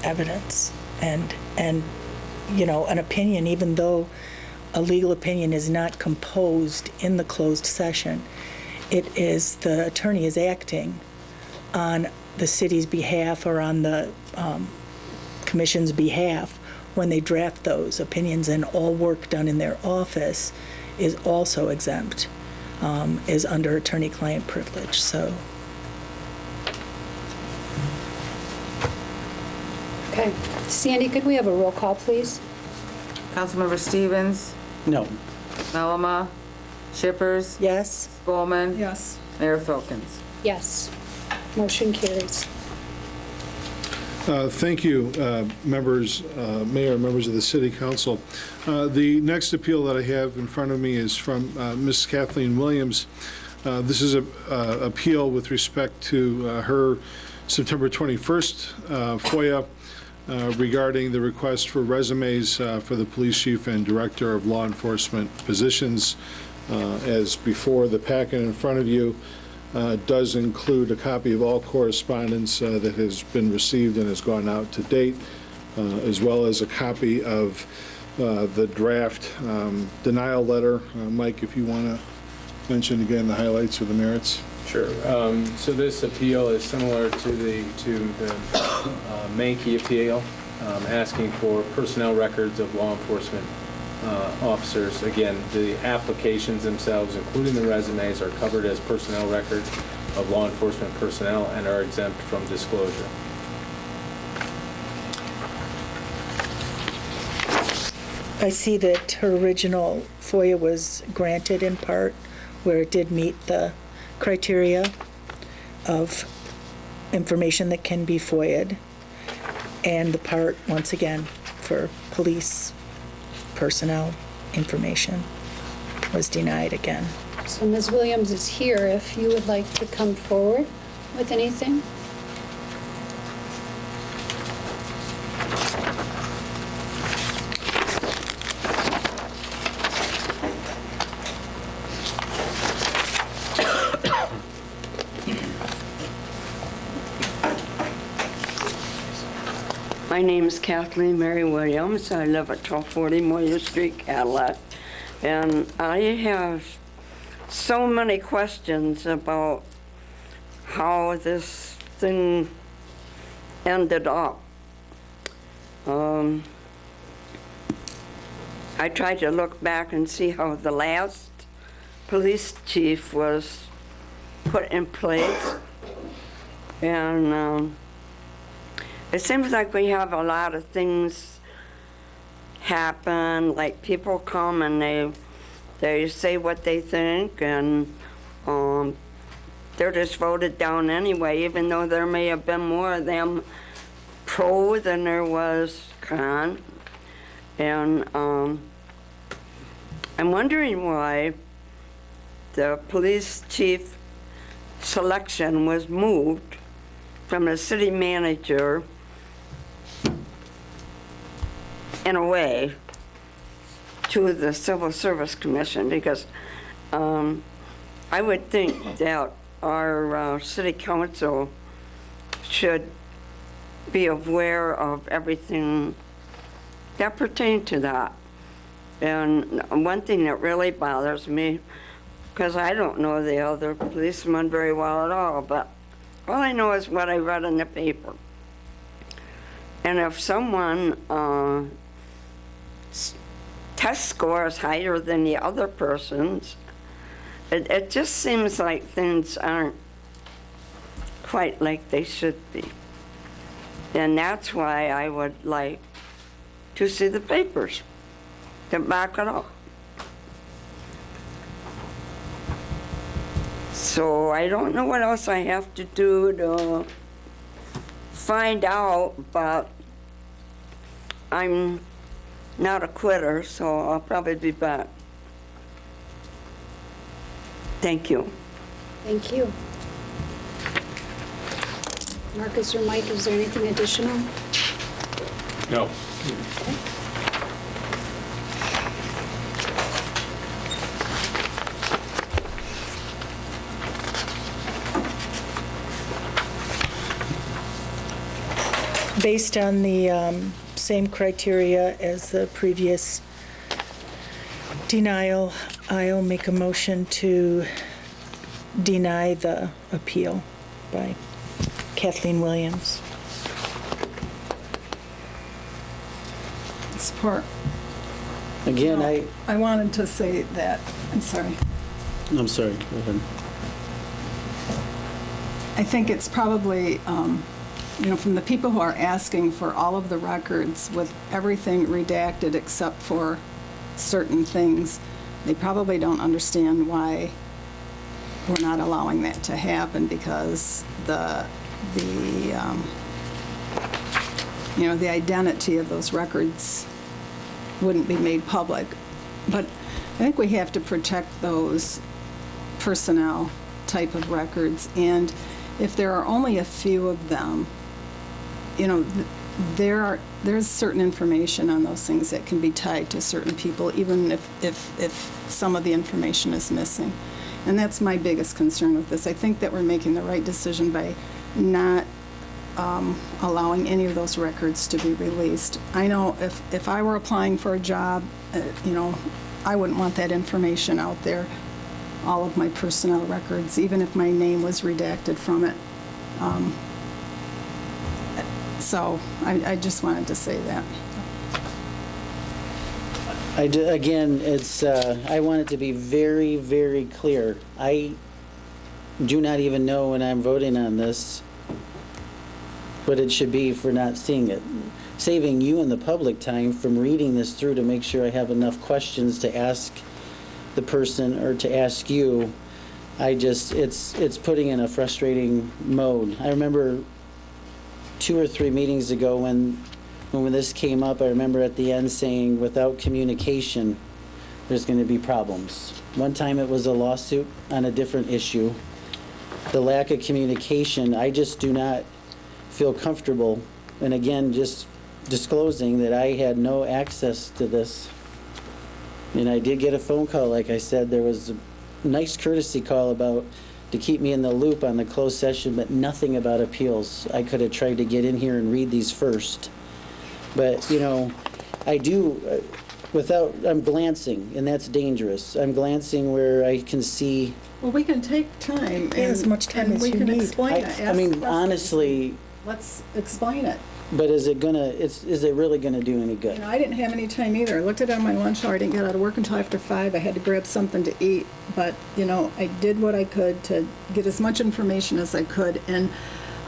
evidence. And you know, an opinion, even though a legal opinion is not composed in the closed session, it is, the attorney is acting on the city's behalf or on the commission's behalf when they draft those opinions, and all work done in their office is also exempt, is under attorney-client privilege, so. Okay. Sandy, could we have a roll call, please? Councilmember Stevens, no. Malama, Shippers, Yes? Spolman, Yes. Mayor Filkins. Yes. Motion carries. Thank you, members, Mayor, members of the City Council. The next appeal that I have in front of me is from Ms. Kathleen Williams. This is an appeal with respect to her September 21st FOIA regarding the request for resumes for the police chief and director of law enforcement positions. As before, the packet in front of you does include a copy of all correspondence that has been received and has gone out to date, as well as a copy of the draft denial letter. Mike, if you want to mention again the highlights or the merits. Sure. So this appeal is similar to the Mankey appeal, asking for personnel records of law enforcement officers. Again, the applications themselves, including the resumes, are covered as personnel records of law enforcement personnel and are exempt from disclosure. I see that her original FOIA was granted in part where it did meet the criteria of information that can be FOIA'd, and the part, once again, for police personnel information was denied again. So Ms. Williams is here if you would like to come forward with anything. My name is Kathleen Mary Williams. I live at 1240 Moyer Street, Cadillac. And I have so many questions about how this thing ended up. I tried to look back and see how the last police chief was put in place. And it seems like we have a lot of things happen, like people come and they say what they think, and they're just voted down anyway, even though there may have been more of them pro than there was con. And I'm wondering why the police chief selection was moved from a city manager, in a way, to the Civil Service Commission, because I would think that our city council should be aware of everything that pertains to that. And one thing that really bothers me, because I don't know the other policemen very well at all, but all I know is what I read in the paper. And if someone test score is higher than the other person's, it just seems like things aren't quite like they should be. And that's why I would like to see the papers to back it up. So I don't know what else I have to do to find out, but I'm not a quitter, so I'll probably be back. Thank you. Thank you. Marcus or Mike, is there anything additional? No. Based on the same criteria as the previous denial, I'll make a motion to deny the appeal by Kathleen Williams. Support. Again, I wanted to say that, I'm sorry. go ahead. I think it's probably, from the people who are asking for all of the records with everything redacted except for certain things, they probably don't understand why we're not allowing that to happen, because the identity of those records wouldn't be made public. But I think we have to protect those personnel type of records, and if there are only a few of them, there's certain information on those things that can be tied to certain people, even if some of the information is missing. And that's my biggest concern with this. I think that we're making the right decision by not allowing any of those records to be released. I know if I were applying for a job, I wouldn't want that information out there, all of my personnel records, even if my name was redacted from it. So I just wanted to say that. Again, I want it to be very, very clear. I do not even know when I'm voting on this what it should be for not seeing it. Saving you and the public time from reading this through to make sure I have enough questions to ask the person or to ask you. It's putting in a frustrating mode. I remember 2 or 3 meetings ago when this came up, I remember at the end saying, without communication, there's going to be problems. One time it was a lawsuit on a different issue. The lack of communication, I just do not feel comfortable. And again, just disclosing that I had no access to this. And I did get a phone call, like I said, there was a nice courtesy call to keep me in the loop on the closed session, but nothing about appeals. I could have tried to get in here and read these first. But, I do, I'm glancing, and that's dangerous. I'm glancing where I can see, Well, we can take time. Yeah, as much time as you And we need. can explain it. Ask questions. honestly, Let's explain it. but is it really gonna do any good? I didn't have any time either. I looked at it on my lunch hour. I didn't get out of work until after 5. I had to grab something to eat. But, I did what I could to get as much information as I could. And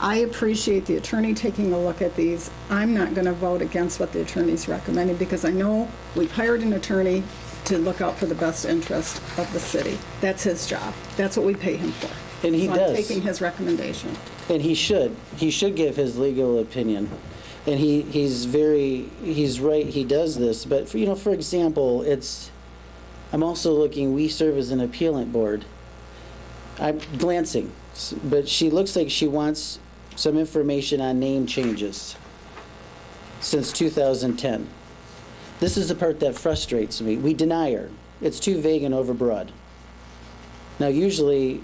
I appreciate the attorney taking a look at these. I'm not going to vote against what the attorney's recommending because I know we've hired an attorney to look out for the best interest of the city. Right. His job. That's what we pay him for. And he So does. I'm taking his recommendation. And he should give his legal opinion. And he's right, he does this. But, for example, I'm also looking, we serve as an appealant board. I'm glancing, but she looks like she wants some information on name changes since 2010. This is the part that frustrates me. We deny her. It's too vague and overbroad. Now, usually,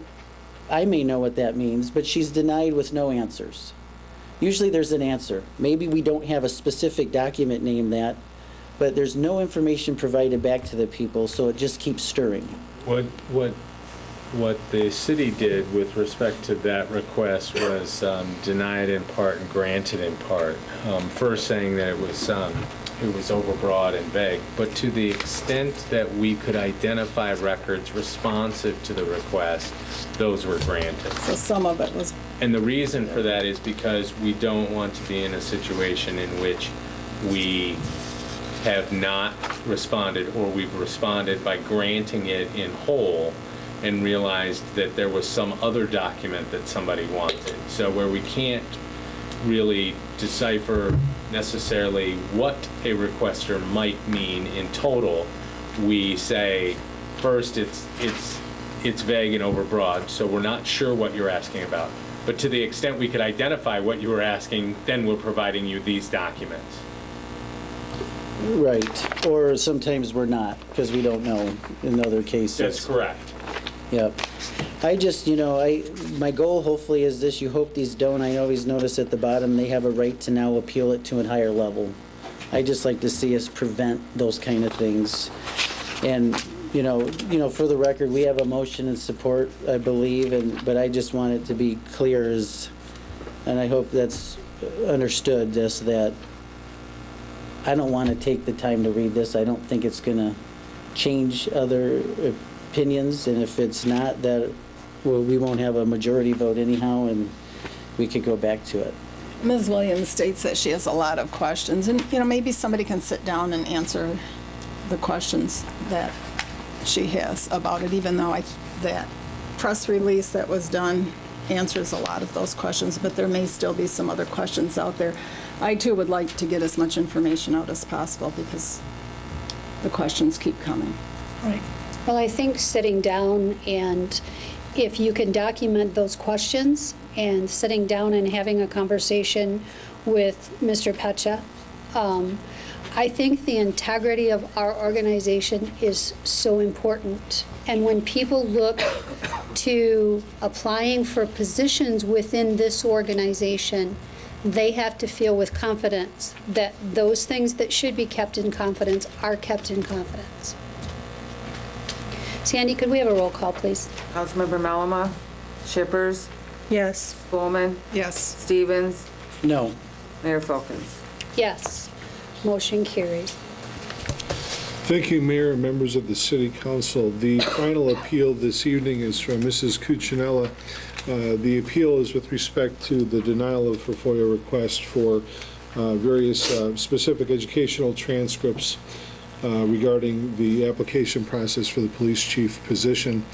I may know what that means, but she's denied with no answers. Usually there's an answer. Maybe we don't have a specific document named that, but there's no information provided back to the people, so it just keeps stirring. What the city did with respect to that request was denied in part and granted in part. First saying that it was overbroad and vague, but to the extent that we could identify records responsive to the request, those were granted. So some of it was. And the reason for that is because we don't want to be in a situation in which we have not responded, or we've responded by granting it in whole and realized that there was some other document that somebody wanted. So where we can't really decipher necessarily what a requester might mean in total, we say, first, it's vague and overbroad, so we're not sure what you're asking about. But to the extent we could identify what you were asking, then we're providing you these documents. Right, or sometimes we're not, because we don't know in other cases. That's correct. Yep. I just, my goal hopefully is this, you hope these don't. I always notice at the bottom, they have a right to now appeal it to a higher level. I just like to see us prevent those kind of things. And, for the record, we have a motion and support, I believe, but I just want it to be clear and I hope that's understood, that I don't want to take the time to read this. I don't think it's going to change other opinions, and if it's not, we won't have a majority vote anyhow, and we could go back to it. Ms. Williams states that she has a lot of questions, and, maybe somebody can sit down and answer the questions that she has about it, even though that press release that was done answers a lot of those questions, but there may still be some other questions out there. I, too, would like to get as much information out as possible because the questions keep coming. Right. Well, I think sitting down and if you can document those questions and sitting down and having a conversation with Mr. Pecha, I think the integrity of our organization is so important. And when people look to applying for positions within this organization, they have to feel with confidence that those things that should be kept in confidence are kept in confidence. Sandy, could we have a roll call, please? Councilmember Malama, Shippers, Yes. Spolman, Yes. Stevens, No. Mayor Folkins. Yes. Motion carries. Thank you, Mayor and members of the City Council. The final appeal this evening is from Mrs. Cuccinella. The appeal is with respect to the denial of her FOIA request for various specific educational transcripts regarding the application process for the police chief position.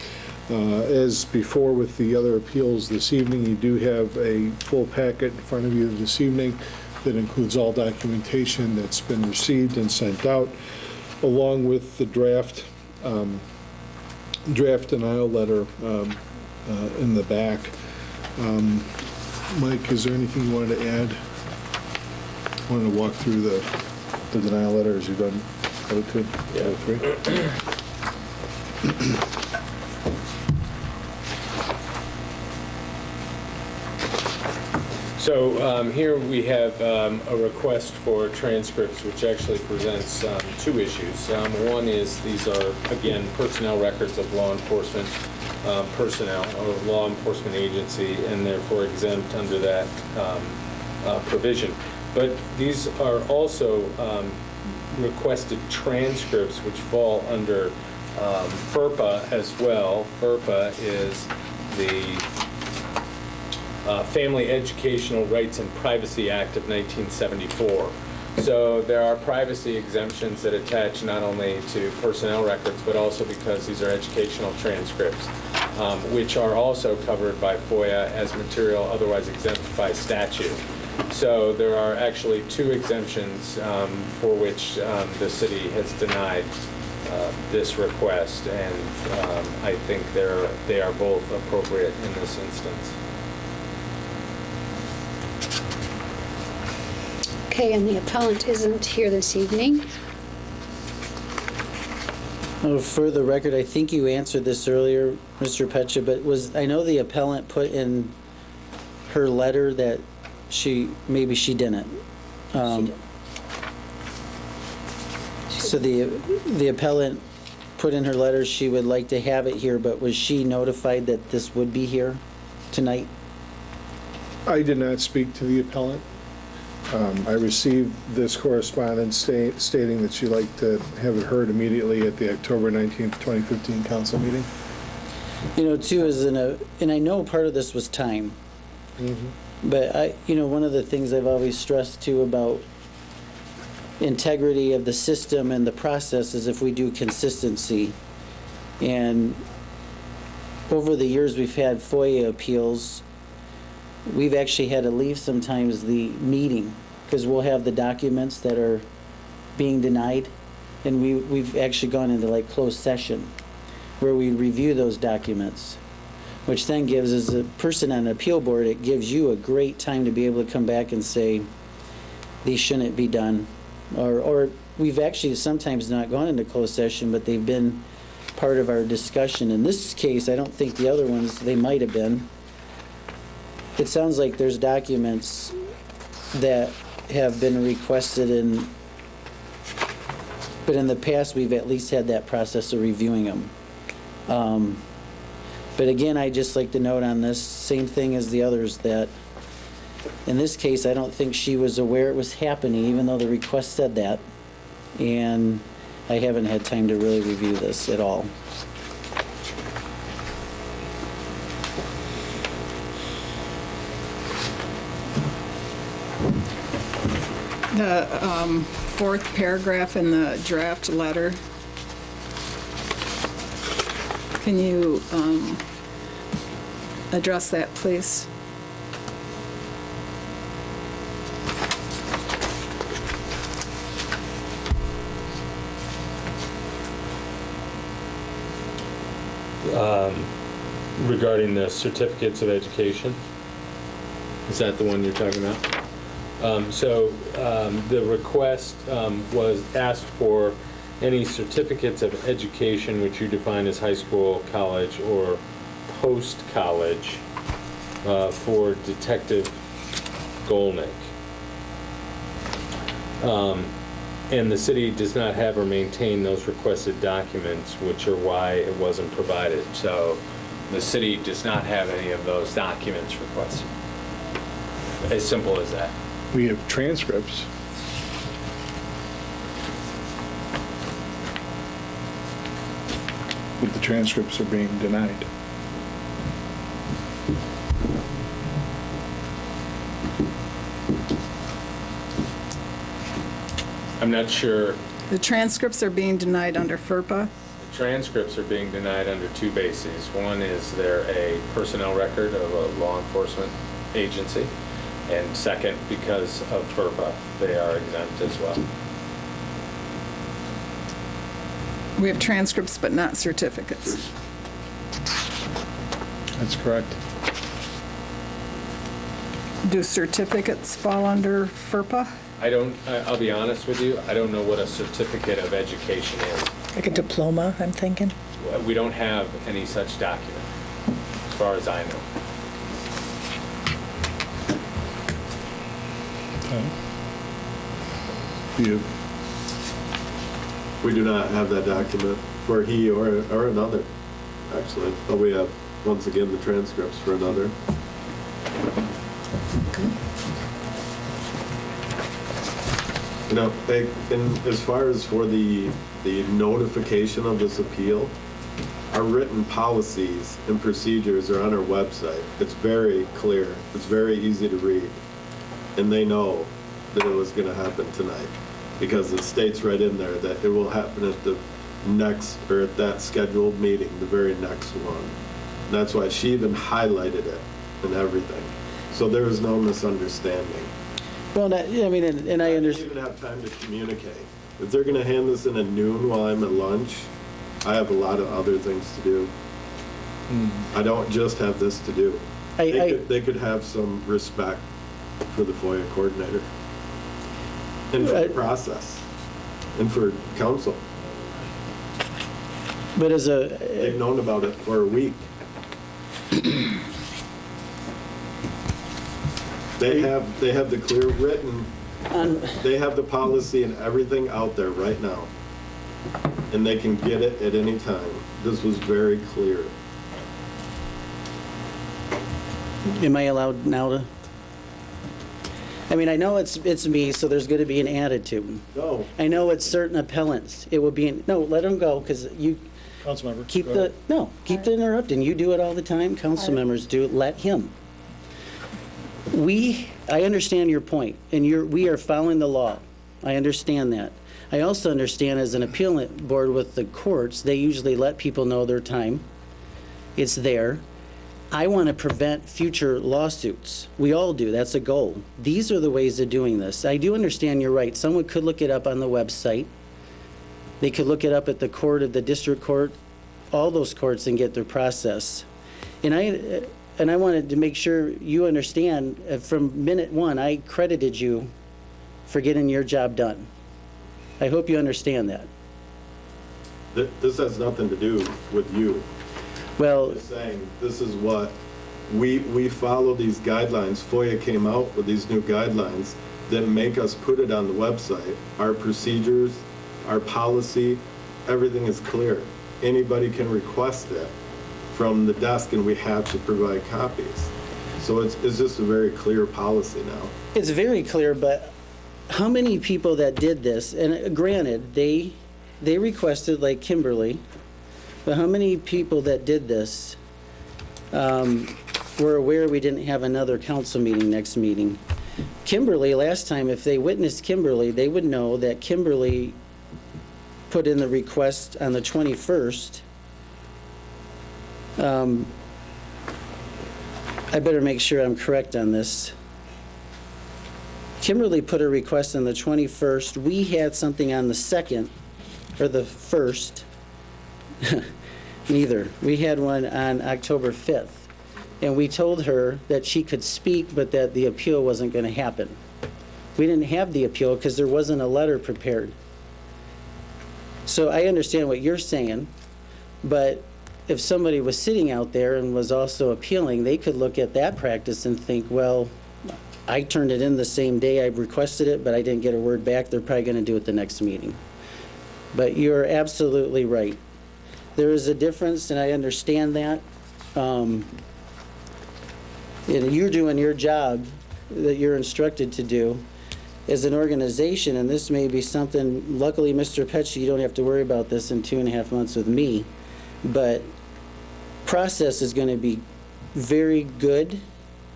As before with the other appeals this evening, you do have a full packet in front of you this evening that includes all documentation that's been received and sent out, along with the draft denial letter in the back. Mike, is there anything you wanted to add? Want to walk through the denial letter as you've done other two? Yeah. Three? So here we have a request for transcripts, which actually presents two issues. One is these are, again, personnel records of law enforcement personnel or law enforcement agency, and therefore exempt under that provision. But these are also requested transcripts which fall under FERPA as well. FERPA is the Family Educational Rights and Privacy Act of 1974. So there are privacy exemptions that attach not only to personnel records, but also because these are educational transcripts, which are also covered by FOIA as material otherwise exempt by statute. So there are actually two exemptions for which the city has denied this request, and I think they are both appropriate in this instance. Okay, and the appellant isn't here this evening. Oh, for the record, I think you answered this earlier, Mr. Pecha, but I know the appellant put in her letter that maybe she didn't. So the appellant put in her letter she would like to have it here, but was she notified that this would be here tonight? I did not speak to the appellant. I received this correspondence stating that she'd like to have it heard immediately at the October 19th, 2015 council meeting. You know, too, and I know part of this was time. But one of the things I've always stressed too about integrity of the system and the process is if we do consistency. And over the years we've had FOIA appeals. We've actually had to leave sometimes the meeting because we'll have the documents that are being denied, and we've actually gone into like closed session where we review those documents, which then gives, as a person on the appeal board, it gives you a great time to be able to come back and say, these shouldn't be done. Or we've actually sometimes not gone into closed session, but they've been part of our discussion. In this case, I don't think the other ones, they might have been. It sounds like there's documents that have been requested, but in the past, we've at least had that process of reviewing them. But again, I just like to note on this, same thing as the others, that in this case, I don't think she was aware it was happening, even though the request said that. And I haven't had time to really review this at all. The fourth paragraph in the draft letter, can you address that, please? Regarding the certificates of education, is that the one you're talking about? The request was asked for any certificates of education which you define as high school, college, or post-college for Detective Golnick. And the city does not have or maintain those requested documents, which are why it wasn't provided. So the city does not have any of those documents requested. As simple as that. We have transcripts. But the transcripts are being denied. I'm not sure. The transcripts are being denied under FERPA. The transcripts are being denied under two bases. One is they're a personnel record of a law enforcement agency. And second, because of FERPA, they are exempt as well. We have transcripts but not certificates. That's correct. Do certificates fall under FERPA? I'll be honest with you, I don't know what a certificate of education is. Like a diploma, I'm thinking. We don't have any such document, as far as I know. We do not have that document for he or another, actually. But we have, once again, the transcripts for another. You know, and as far as for the notification of this appeal, our written policies and procedures are on our website. It's very clear. It's very easy to read. And they know that it was going to happen tonight because it states right in there that it will happen at the next, or at that scheduled meeting, the very next one. And that's why she even highlighted it and everything. So there was no misunderstanding. Well, I mean, and I understand. I don't even have time to communicate. If they're going to hand this in at noon while I'm at lunch, I have a lot of other things to do. I don't just have this to do. They could have some respect for the FOIA coordinator and for the process and for council. But they've known about it for a week. They have the clear written, they have the policy and everything out there right now. And they can get it at any time. This was very clear. Am I allowed now to? I mean, I know it's me, so there's going to be an attitude. No. I know it's certain appellants. It will be, no, let them go, because you. Councilmember. Keep the interrupting. You do it all the time. Council members do it. Let him. I understand your point, and we are following the law. I understand that. I also understand as an appeal board with the courts, they usually let people know their time. It's there. I want to prevent future lawsuits. We all do. That's a goal. These are the ways of doing this. I do understand you're right. Someone could look it up on the website. They could look it up at the court, at the district court, all those courts, and get their process. And I wanted to make sure you understand, from minute one, I credited you for getting your job done. I hope you understand that. This has nothing to do with you. Well, I'm just saying, this is what, we follow these guidelines. FOIA came out with these new guidelines that make us put it on the website. Our procedures, our policy, everything is clear. Anybody can request it from the desk, and we have to provide copies. So it's just a very clear policy now. it's very clear, but how many people that did this, and granted, they requested, like Kimberly, but how many people that did this were aware we didn't have another council meeting next meeting? Kimberly, last time, if they witnessed Kimberly, they would know that Kimberly put in the request on the 21st. I better make sure I'm correct on this. Kimberly put a request on the 21st. We had something on the 2nd, or the 1st. Neither. We had one on October 5th. And we told her that she could speak, but that the appeal wasn't going to happen. We didn't have the appeal because there wasn't a letter prepared. So I understand what you're saying, but if somebody was sitting out there and was also appealing, they could look at that practice and think, well, I turned it in the same day I requested it, but I didn't get a word back. They're probably going to do it the next meeting. But you're absolutely right. There is a difference, and I understand that. And you're doing your job that you're instructed to do as an organization, and this may be something, luckily, Mr. Petchy, you don't have to worry about this in 2.5 months with me, but process is going to be very good,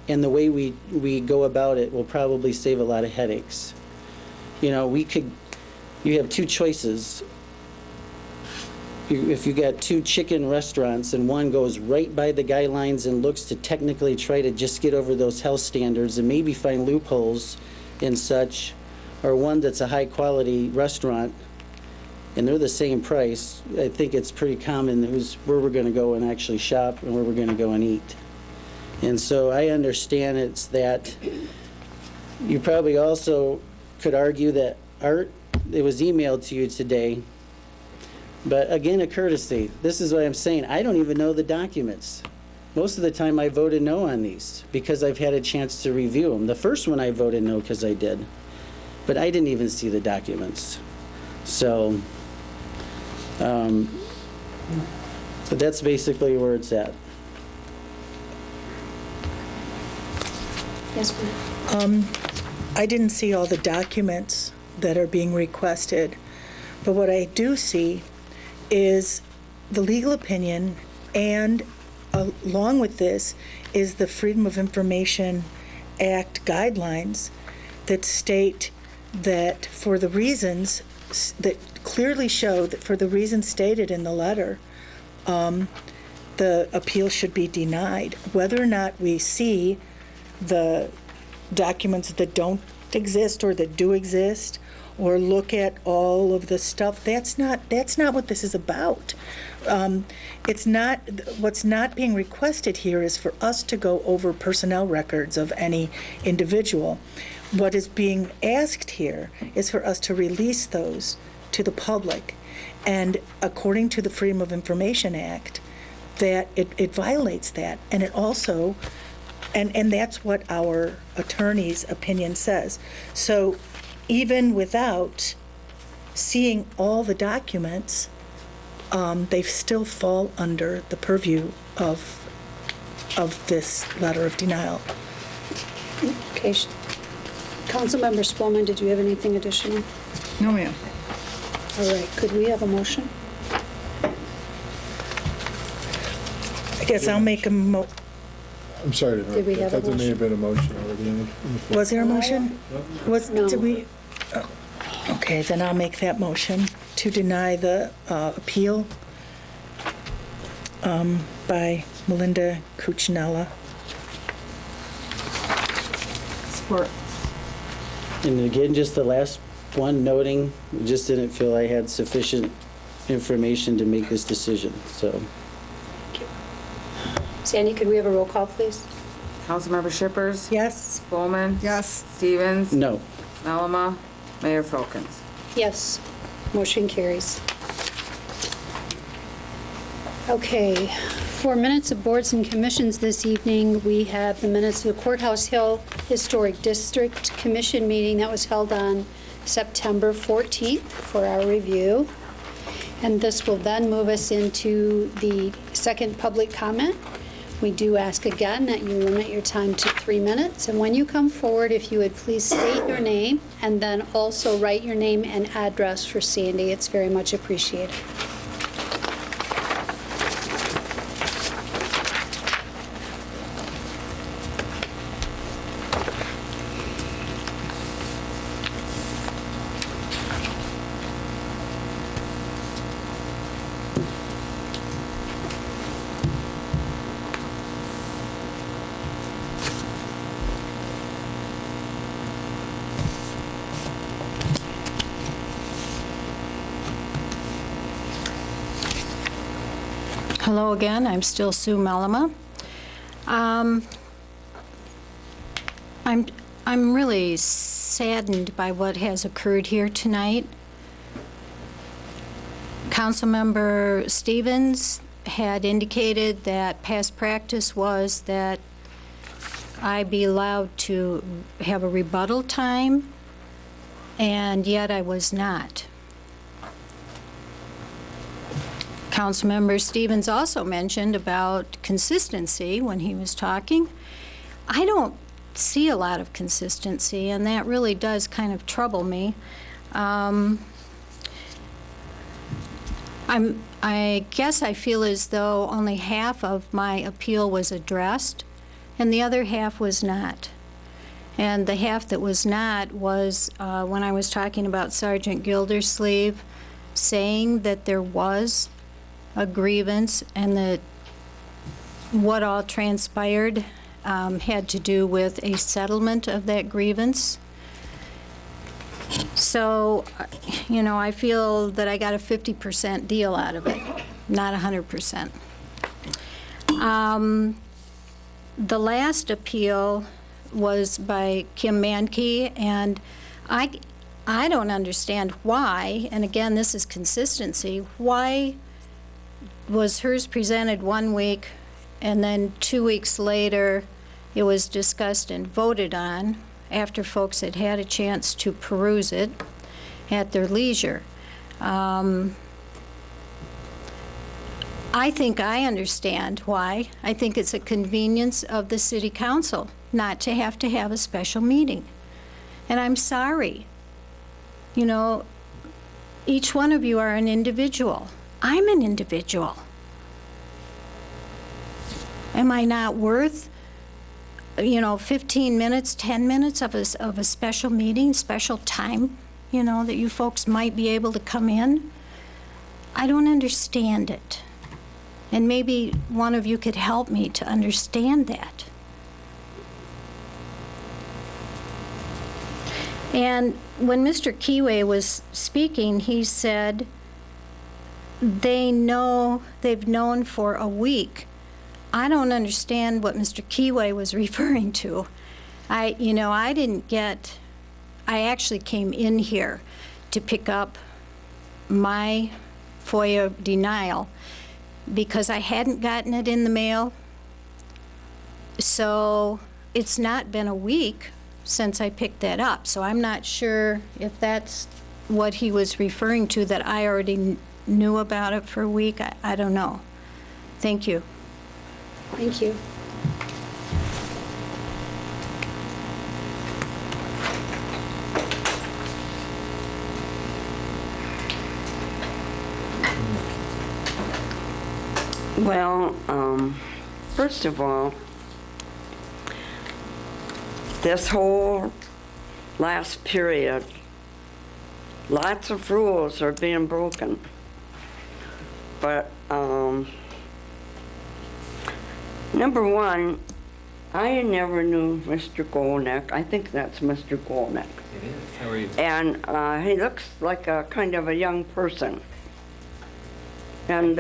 and the way we go about it will probably save a lot of headaches. You know, you have two choices. If you got two chicken restaurants and one goes right by the guidelines and looks to technically try to just get over those health standards and maybe find loopholes and such, or one that's a high quality restaurant and they're the same price, I think it's pretty common where we're going to go and actually shop and where we're going to go and eat. And so I understand it's that. You probably also could argue that Art, it was emailed to you today. But again, a courtesy. This is what I'm saying. I don't even know the documents. most of the time I voted no on these because I've had a chance to review them. The first one I voted no because I did, but I didn't even see the documents. So, but that's basically where it's at. Yes, ma'am. I didn't see all the documents that are being requested, but what I do see is the legal opinion, and along with this is the Freedom of Information Act guidelines that state that for the reasons that clearly show that for the reasons stated in the letter, the appeal should be denied. Whether or not we see the documents that don't exist or that do exist, or look at all of the stuff, that's not what this is about. It's not, what's not being requested here is for us to go over personnel records of any individual. What is being asked here is for us to release those to the public. And according to the Freedom of Information Act, that it violates that. And it also, and that's what our attorney's opinion says. So even without seeing all the documents, they still fall under the purview of this letter of denial. Okay. Councilmember Spelman, did you have anything additional? No, ma'am. All right, could we have a motion? I guess I'll make a I'm sorry to interrupt. Did we have a I thought there may motion? have been a motion already on the floor. Was there a motion? No. Did we? Oh, okay, then I'll make that motion to deny the appeal by Melinda Cuccinella. Support. And again, just the last one noting, we just didn't feel I had sufficient information to make this decision, so. Sandy, could we have a roll call, please? Councilmember Shippers. Yes? Bowman. Yes. Stevens. No. Melama. Mayor Folkins. Yes, motion carries. Okay, for minutes of boards and commissions this evening, we have the minutes of the Courthouse Hill Historic District Commission meeting that was held on September 14th for our review. And this will then move us into the second public comment. We do ask again that you limit your time to 3 minutes. And when you come forward, if you would please state your name and then also write your name and address for Sandy. It's very much appreciated. Hello again, I'm still Sue Melama. I'm really saddened by what has occurred here tonight. Councilmember Stevens had indicated that past practice was that I be allowed to have a rebuttal time, and yet I was not. Councilmember Stevens also mentioned about consistency when he was talking. I don't see a lot of consistency, and that really does kind of trouble me. I guess I feel as though only half of my appeal was addressed, and the other half was not. And the half that was not was when I was talking about Sergeant Gildersleeve saying that there was a grievance and that what all transpired had to do with a settlement of that grievance. So, you know, I feel that I got a 50% deal out of it, not 100%. The last appeal was by Kim Mankey, and I don't understand why, and again, this is consistency, why was hers presented one week and then 2 weeks later, it was discussed and voted on after folks had had a chance to peruse it at their leisure. I think I understand why. I think it's a convenience of the city council not to have a special meeting. And I'm sorry. You know, each one of you are an individual. I'm an individual. Am I not worth, 15 minutes, 10 minutes of a special meeting, special time, that you folks might be able to come in? I don't understand it. And maybe one of you could help me to understand that. And when Mr. Kiwe was speaking, he said they've known for a week. I don't understand what Mr. Kiwe was referring to. I actually came in here to pick up my FOIA denial because I hadn't gotten it in the mail. So it's not been a week since I picked that up. So I'm not sure if that's what he was referring to, that I already knew about it for a week. I don't know. Thank you. Thank you. Well, first of all, this whole last period, lots of rules are being broken. But number one, I never knew Mr. Golnick. I think that's Mr. Golnick. It is. How are you? And he looks like a kind of a young person. And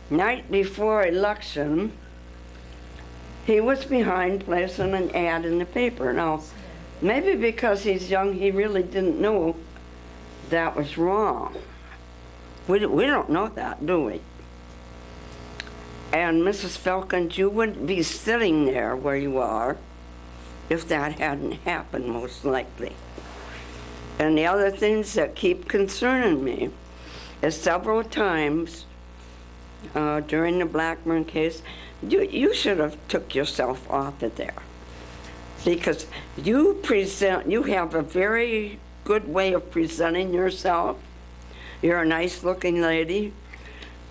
night before election, he was behind placing an ad in the paper. Now, maybe because he's young, he really didn't know that was wrong. We don't know that, do we? And Mrs. Felkins, you wouldn't be sitting there where you are if that hadn't happened, most likely. And the other things that keep concerning me is several times during the Blackburn case, you should have took yourself off of there, because you have a very good way of presenting yourself. You're a nice looking lady,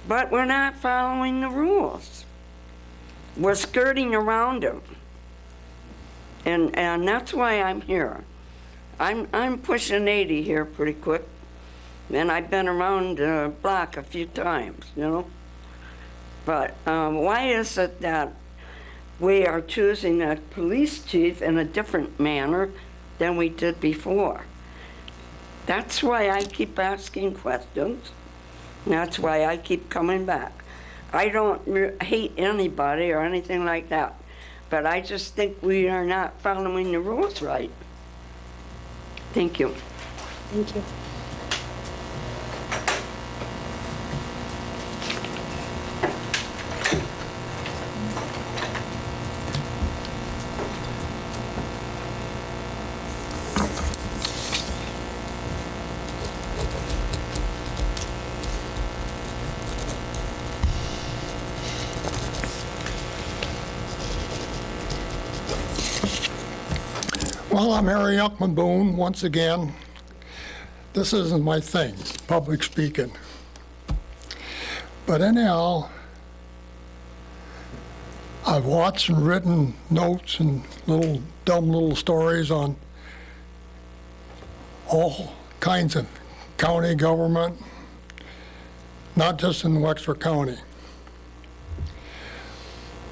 but we're not following the rules. We're skirting around them. And that's why I'm here. I'm pushing 80 here pretty quick, and I've been around the block a few times, But why is it that we are choosing a police chief in a different manner than we did before? That's why I keep asking questions. And that's why I keep coming back. I don't hate anybody or anything like that, but I just think we are not following the rules right. Thank you. Thank you. Well, I'm Harry Yuckman Boone once again. This isn't my thing, public speaking. But anyhow, I've watched and written notes and dumb little stories on all kinds of county government, not just in Wexford County.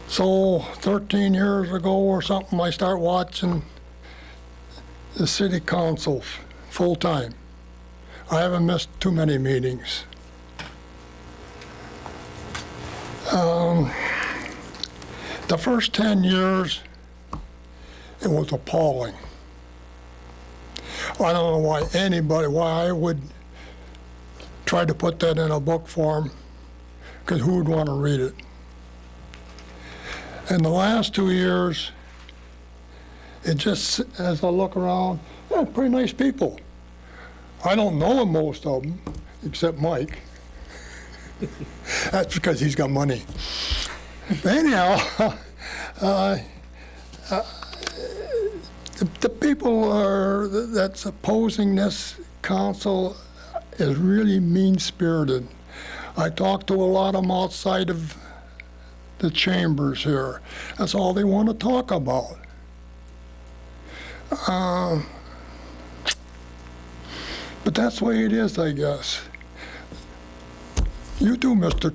So 13 years ago or something, I start watching the city council full-time. I haven't missed too many meetings. The first 10 years, it was appalling. I don't know why I would try to put that in a book form, because who would want to read it? In the last 2 years, it just, as I look around, pretty nice people. I don't know most of them, except Mike. That's because he's got money. But anyhow, the people that's opposing this council is really mean-spirited. I talked to a lot of them outside of the chambers here. That's all they want to talk about. But that's the way it is, I guess. You too, mister.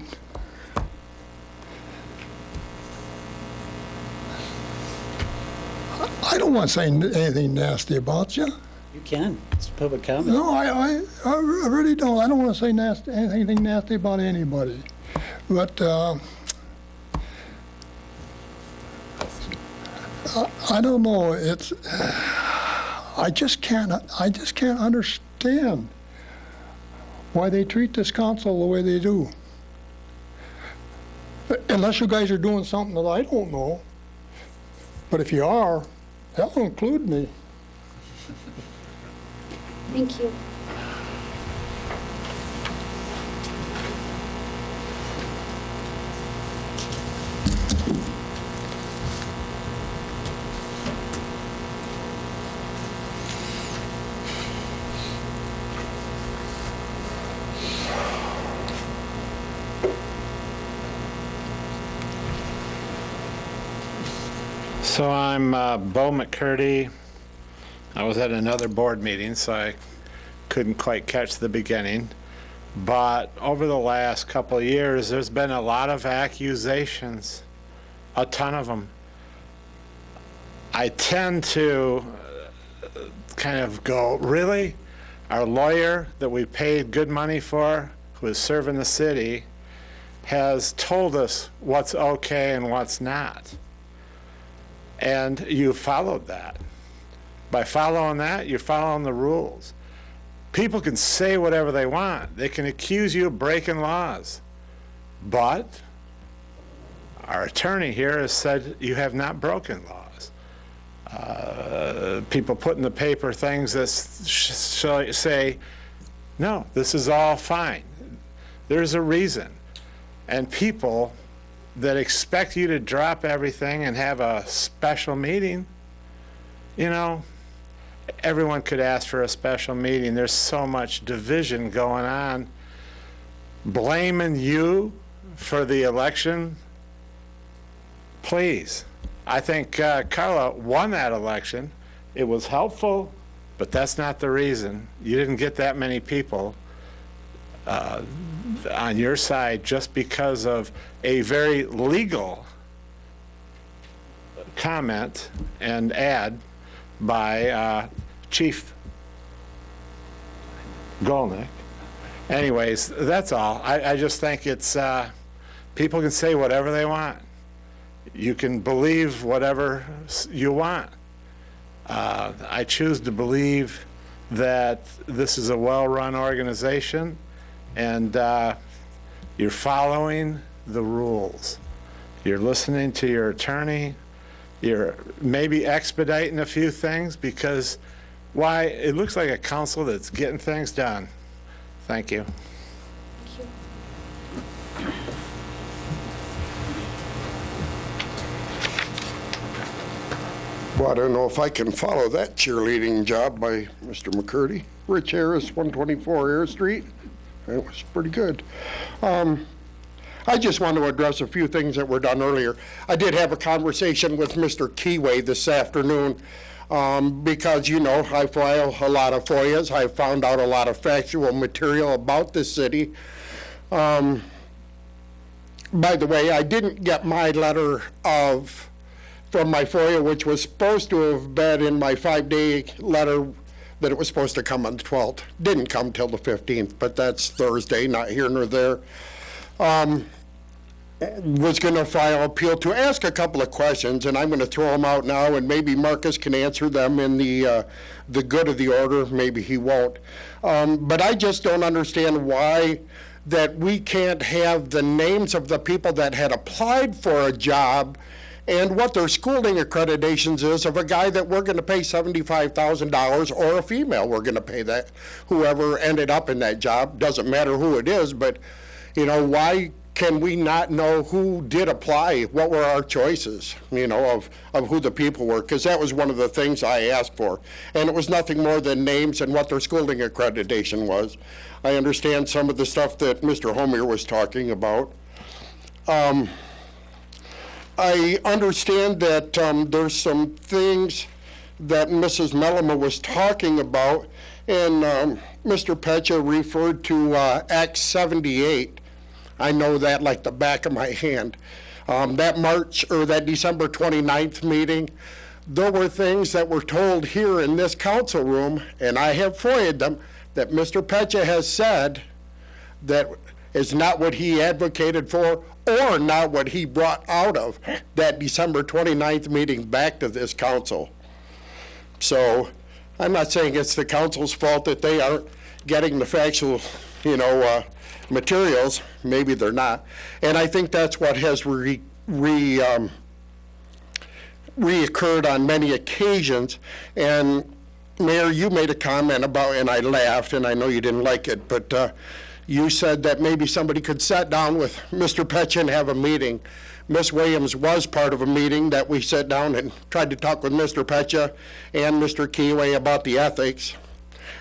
I don't want to say anything nasty about you. You can. It's public comment. No, I really don't. I don't want to say anything nasty about anybody. But I don't know. It's I just can't understand why they treat this council the way they do. Unless you guys are doing something that I don't know. But if you are, that'll include me. Thank you. So I'm Bo McCurdy. I was at another board meeting, so I couldn't quite catch the beginning. But over the last couple of years, there's been a lot of accusations, a ton of them. I tend to kind of go, really? Our lawyer that we paid good money for, who is serving the city, has told us what's okay and what's not. And you followed that. By following that, you're following the rules. People can say whatever they want. They can accuse you of breaking laws. But our attorney here has said you have not broken laws. People put in the paper things that say, no, this is all fine. There's a reason. And people that expect you to drop everything and have a special meeting, you know, everyone could ask for a special meeting. There's so much division going on. Blaming you for the election, please. I think Carla won that election. It was helpful, but that's not the reason. You didn't get that many people on your side just because of a very legal comment and ad by Chief Golnick. Anyways, that's all. I just think it's, people can say whatever they want. You can believe whatever you want. I choose to believe that this is a well-run organization and you're following the rules. You're listening to your attorney. You're maybe expediting a few things because, why, it looks like a council that's getting things done. Thank you. Well, I don't know if I can follow that cheerleading job by Mr. McCurdy. Rich Harris, 124 Air Street. That was pretty good. I just want to address a few things that were done earlier. I did have a conversation with Mr. Keyway this afternoon because, you know, I file a lot of FOIAs. I found out a lot of factual material about the city. By the way, I didn't get my letter from my FOIA, which was supposed to have been in my 5-day letter that it was supposed to come on the 12th. Didn't come till the 15th, but that's Thursday, not here nor there. Was going to file appeal to ask a couple of questions, and I'm going to throw them out now, and maybe Marcus can answer them in the good of the order. Maybe he won't. But I just don't understand why that we can't have the names of the people that had applied for a job and what their schooling accreditations is of a guy that we're going to pay $75,000 or a female we're going to pay that, whoever ended up in that job. Doesn't matter who it is, but, you know, why can we not know who did apply? What were our choices, you know, of who the people were? Because that was one of the things I asked for. And it was nothing more than names and what their schooling accreditation was. I understand some of the stuff that Mr. Homier was talking about. I understand that there's some things that Mrs. Mellema was talking about, and Mr. Pecha referred to Act 78. I know that like the back of my hand. That December 29th meeting, there were things that were told here in this council room, and I have FOIA'd them, that Mr. Pecha has said that is not what he advocated for or not what he brought out of that December 29th meeting back to this council. So I'm not saying it's the council's fault that they aren't getting the factual, you know, materials. Maybe they're not. And I think that's what has reoccurred on many occasions. And Mayor, you made a comment about, and I laughed, and I know you didn't like it, but you said that maybe somebody could sit down with Mr. Pecha and have a meeting. Ms. Williams was part of a meeting that we sat down and tried to talk with Mr. Pecha and Mr. Keyway about the ethics,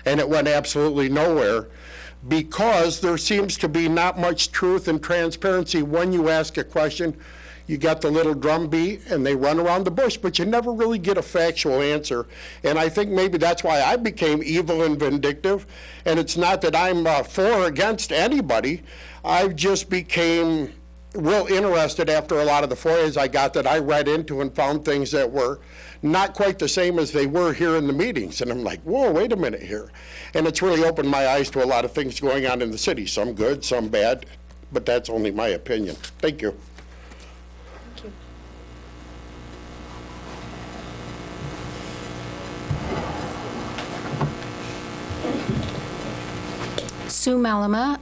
and it went absolutely nowhere because there seems to be not much truth and transparency when you ask a question. You got the little drum beat and they run around the bush, but you never really get a factual answer. And I think maybe that's why I became evil and vindictive. And it's not that I'm for or against anybody. I just became real interested after a lot of the FOIAs I got that I read into and found things that were not quite the same as they were here in the meetings. And I'm like, whoa, wait a minute here. And it's really opened my eyes to a lot of things going on in the city, some good, some bad, but that's only my opinion. Thank you. Sue Mellema.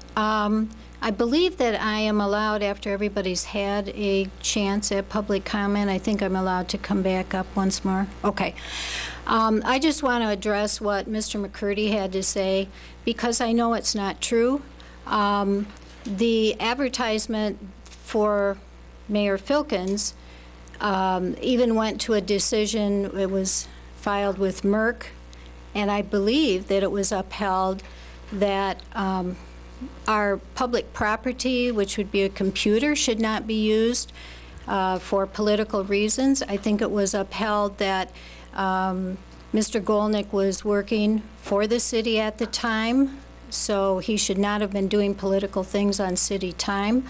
I believe that I am allowed, after everybody's had a chance at public comment, I think I'm allowed to come back up once more. Okay. I just want to address what Mr. McCurdy had to say, because I know it's not true. The advertisement for Mayor Filkins even went to a decision. It was filed with Merck, and I believe that it was upheld that our public property, which would be a computer, should not be used for political reasons. I think it was upheld that Mr. Golnick was working for the city at the time, so he should not have been doing political things on city time.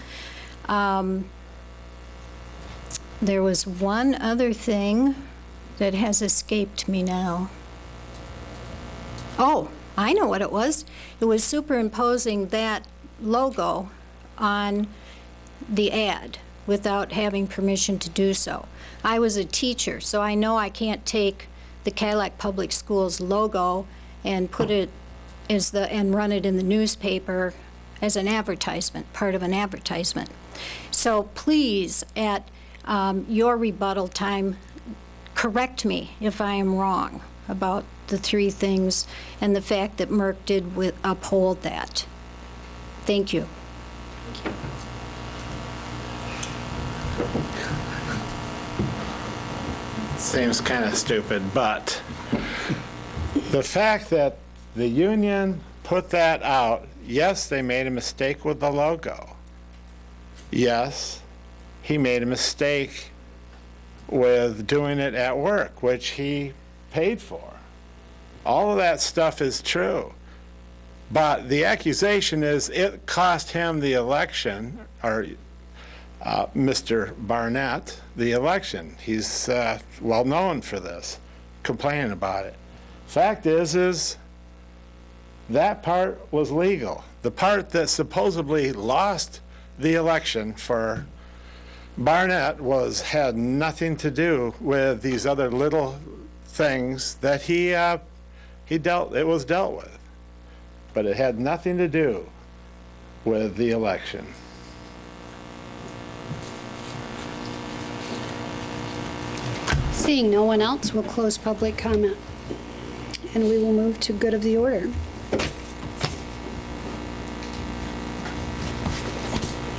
There was one other thing that has escaped me now. Oh, I know what it was. It was superimposing that logo on the ad without having permission to do so. I was a teacher, so I know I can't take the Cadillac Public Schools logo and put it and run it in the newspaper as an advertisement, part of an advertisement. So please, at your rebuttal time, correct me if I am wrong about the three things and the fact that Merck did uphold that. Thank you. Seems kind of stupid, but the fact that the union put that out, yes, they made a mistake with the logo. Yes, he made a mistake with doing it at work, which he paid for. All of that stuff is true. But the accusation is it cost him the election, or Mr. Barnett, the election. He's well known for this, complaining about it. Fact is that part was legal. The part that supposedly lost the election for Barnett had nothing to do with these other little things that it was dealt with. But it had nothing to do with the election. Seeing no one else, we'll close public comment. And we will move to good of the order.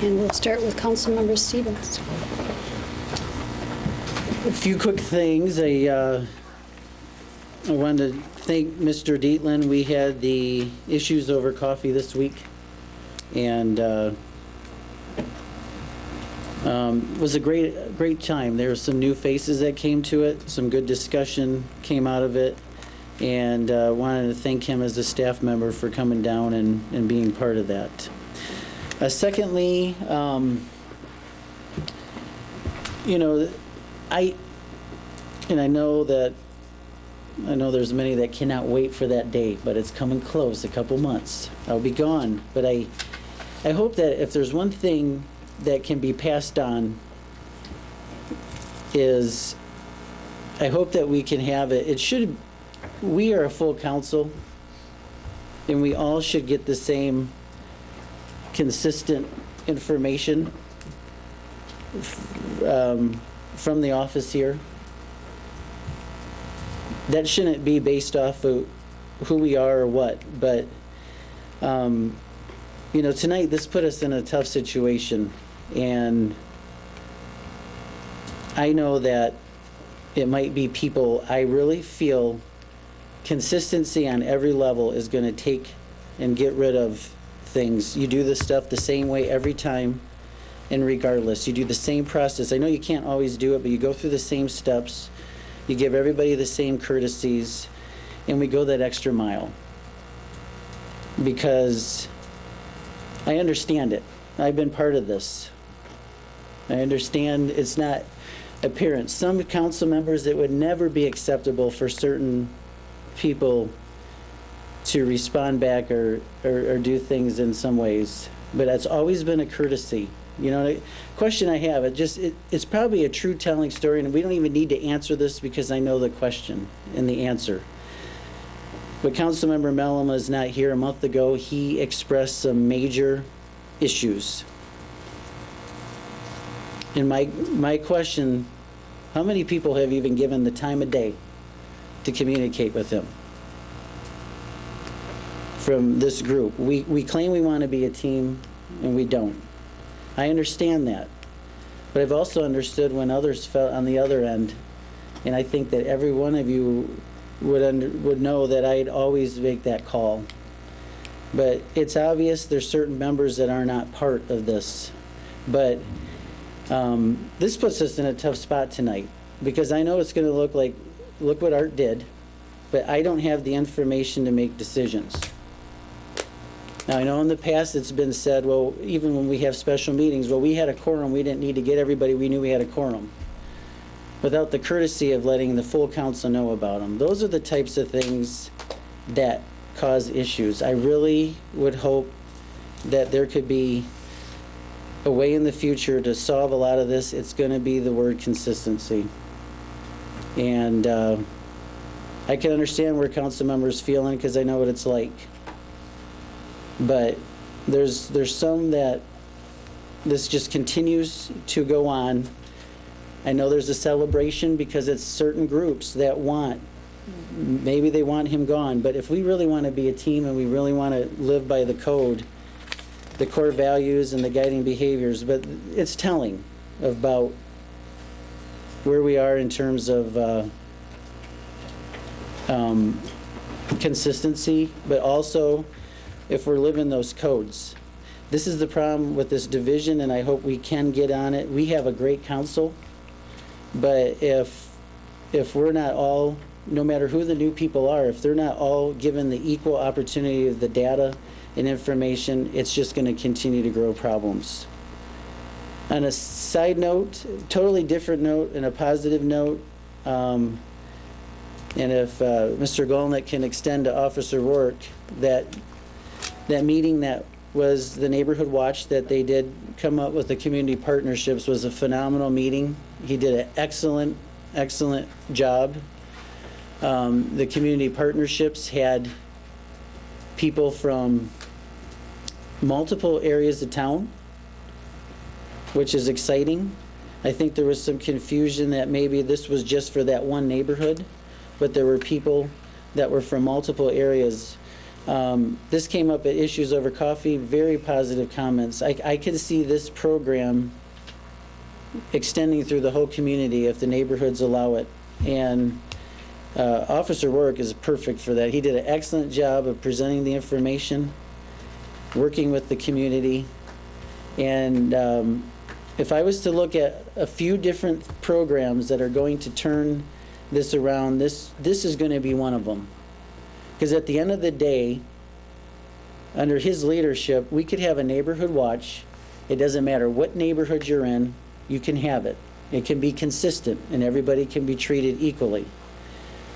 And we'll start with Councilmember Stevens. A few quick things. I wanted to thank Mr. Dietland. We had the issues over coffee this week, and was a great time. There were some new faces that came to it. Some good discussion came out of it, and wanted to thank him as a staff member for coming down and being part of that. Secondly, you know, I know there's many that cannot wait for that day, but it's coming close, a couple months. I'll be gone, but I hope that if there's one thing that can be passed on is I hope that we can have it. We are a full council, and we all should get the same consistent information from the office here. That shouldn't be based off of who we are or what, but you know, tonight this put us in a tough situation, and I know that it might be people. I really feel consistency on every level is going to take and get rid of things. You do this stuff the same way every time, and regardless, you do the same process. I know you can't always do it, but you go through the same steps. You give everybody the same courtesies, and we go that extra mile. Because I understand it. I've been part of this. I understand it's not appearance. Some council members, it would never be acceptable for certain people to respond back or do things in some ways. But that's always been a courtesy. You know, the question I have, it's probably a true telling story, and we don't even need to answer this because I know the question and the answer. But Councilmember Mellema is not here. A month ago, he expressed some major issues. And my question, how many people have even given the time of day to communicate with him from this group? We claim we want to be a team, and we don't. I understand that. But I've also understood when others felt on the other end, and I think that every one of you would know that I'd always make that call. But it's obvious there's certain members that are not part of this. But this puts us in a tough spot tonight, because I know it's going to look like, look what Art did, but I don't have the information to make decisions. Now, I know in the past it's been said, well, even when we have special meetings, well, we had a quorum, we didn't need to get everybody, we knew we had a quorum, without the courtesy of letting the full council know about them. Those are the types of things that cause issues. I really would hope that there could be a way in the future to solve a lot of this. It's going to be the word consistency. And I can understand where council members feeling, because I know what it's like. But there's some that this just continues to go on. I know there's a celebration because it's certain groups that maybe they want him gone. But if we really want to be a team and we really want to live by the code, the core values and the guiding behaviors, but it's telling about where we are in terms of consistency, but also if we're living those codes. This is the problem with this division, and I hope we can get on it. We have a great council, but if we're not all, no matter who the new people are, if they're not all given the equal opportunity of the data and information, it's just going to continue to grow problems. On a side note, totally different note and a positive note, and if Mr. Golnick can extend to Officer Rourke, that meeting that was the neighborhood watch that they did come up with the community partnerships was a phenomenal meeting. He did an excellent job. The community partnerships had people from multiple areas of town, which is exciting. I think there was some confusion that maybe this was just for that one neighborhood, but there were people that were from multiple areas. This came up at Issues Over Coffee, very positive comments. I could see this program extending through the whole community if the neighborhoods allow it. And Officer Work is perfect for that. He did an excellent job of presenting the information, working with the community. And if I was to look at a few different programs that are going to turn this around, this is going to be one of them. Because at the end of the day, under his leadership, we could have a neighborhood watch. It doesn't matter what neighborhood you're in, you can have it. It can be consistent, and everybody can be treated equally.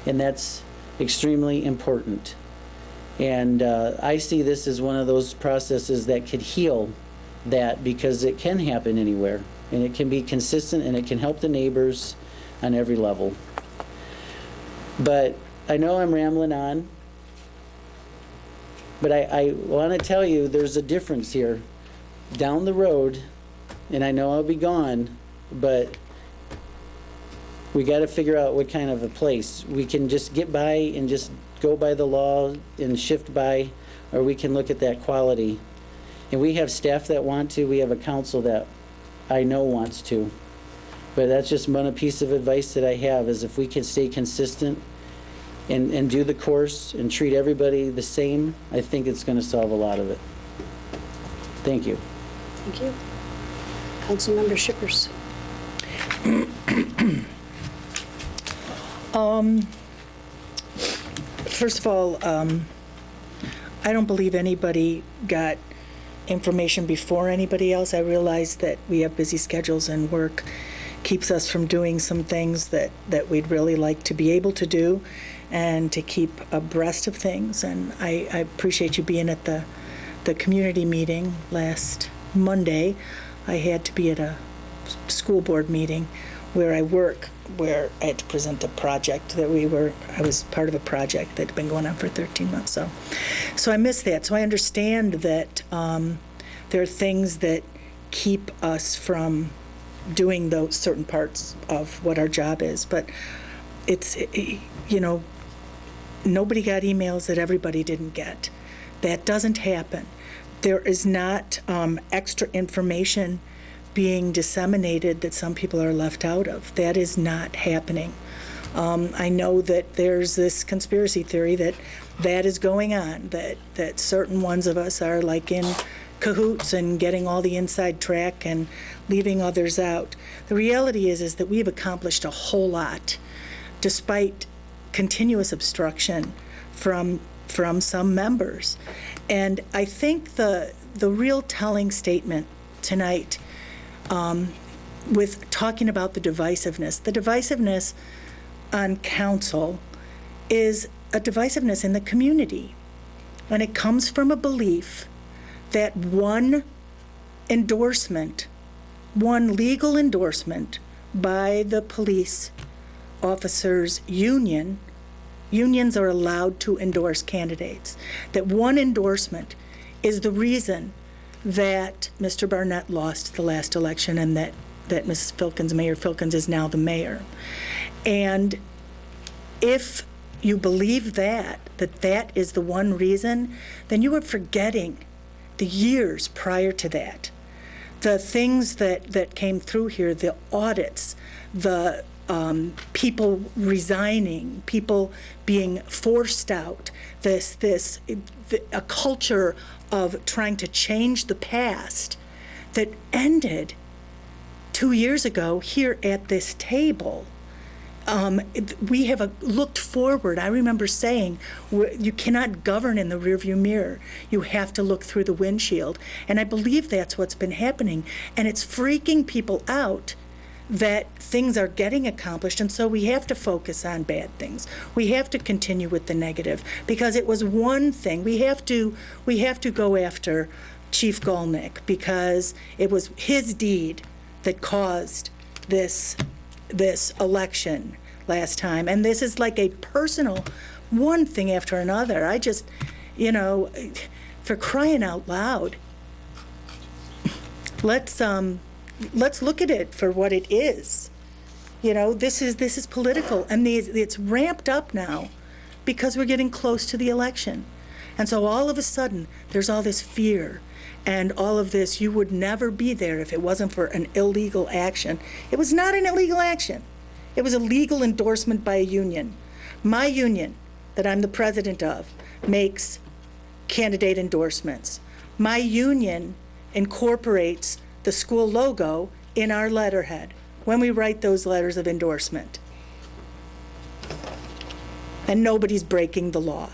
And that's extremely important. And I see this as one of those processes that could heal that, because it can happen anywhere. And it can be consistent, and it can help the neighbors on every level. But I know I'm rambling on. But I want to tell you there's a difference here. Down the road, and I know I'll be gone, but we got to figure out what kind of a place. We can just get by and just go by the law and shift by, or we can look at that quality. And we have staff that want to. We have a council that I know wants to. But that's just one piece of advice that I have, is if we can stay consistent and do the course and treat everybody the same, I think it's going to solve a lot of it. Thank you. Thank you. Councilmember Shippers. First of all, I don't believe anybody got information before anybody else. I realize that we have busy schedules and work keeps us from doing some things that we'd really like to be able to do and to keep abreast of things. And I appreciate you being at the community meeting last Monday. I had to be at a school board meeting where I work, where I had to present a project that I was part of a project that had been going on for 13 months. So I missed that. So I understand that there are things that keep us from doing those certain parts of what our job is. But it's, nobody got emails that everybody didn't get. That doesn't happen. There is not extra information being disseminated that some people are left out of. That is not happening. I know that there's this conspiracy theory that is going on, that certain ones of us are like in cahoots and getting all the inside track and leaving others out. The reality is that we've accomplished a whole lot despite continuous obstruction from some members. And I think the real telling statement tonight, with talking about the divisiveness on council is a divisiveness in the community. And it comes from a belief that one legal endorsement by the police officers union, unions are allowed to endorse candidates, that one endorsement is the reason that Mr. Barnett lost the last election and that Mrs. Filkins, Mayor Filkins, is now the mayor. And if you believe that is the one reason, then you are forgetting the years prior to that. The things that came through here, the audits, the people resigning, people being forced out, a culture of trying to change the past that ended 2 years ago here at this table. We have looked forward. I remember saying, you cannot govern in the rearview mirror. You have to look through the windshield. And I believe that's what's been happening. And it's freaking people out that things are getting accomplished, and so we have to focus on bad things. We have to continue with the negative, because it was one thing. We have to go after Chief Golnick, because it was his deed that caused this election last time. And this is like a personal one thing after another. I just, for crying out loud, let's let's look at it for what it is. You know, this is political, and it's ramped up now because we're getting close to the election. And so all of a sudden, there's all this fear and all of this, you would never be there if it wasn't for an illegal action. It was not an illegal action. It was a legal endorsement by a union. My union, that I'm the president of, makes candidate endorsements. My union incorporates the school logo in our letterhead when we write those letters of endorsement. And nobody's breaking the law.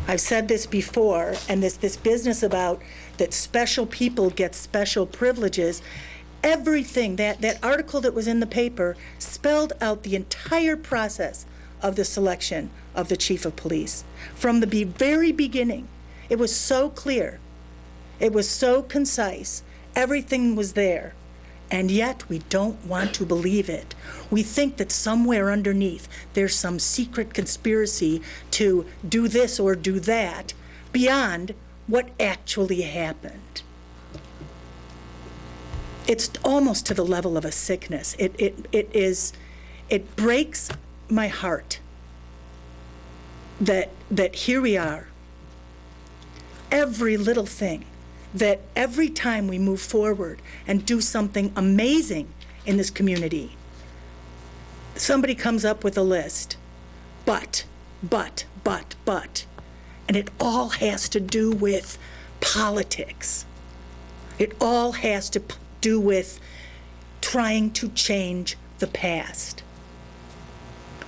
I've said this before, and this business about that special people get special privileges, everything, that article that was in the paper spelled out the entire process of the selection of the chief of police. From the very beginning, it was so clear, it was so concise, everything was there. And yet we don't want to believe it. We think that somewhere underneath there's some secret conspiracy to do this or do that beyond what actually happened. It's almost to the level of a sickness. It breaks my heart that here we are, every little thing, that every time we move forward and do something amazing in this community, somebody comes up with a list, but, and it all has to do with politics. It all has to do with trying to change the past.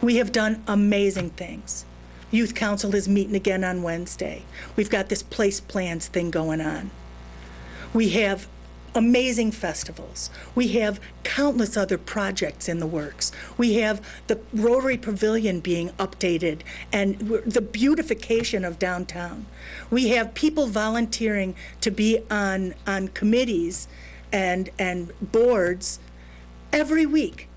We have done amazing things. Youth Council is meeting again on Wednesday. We've got this place plans thing going on. We have amazing festivals. We have countless other projects in the works. We have the Rotary Pavilion being updated and the beautification of downtown. We have people volunteering to be on committees and boards every week.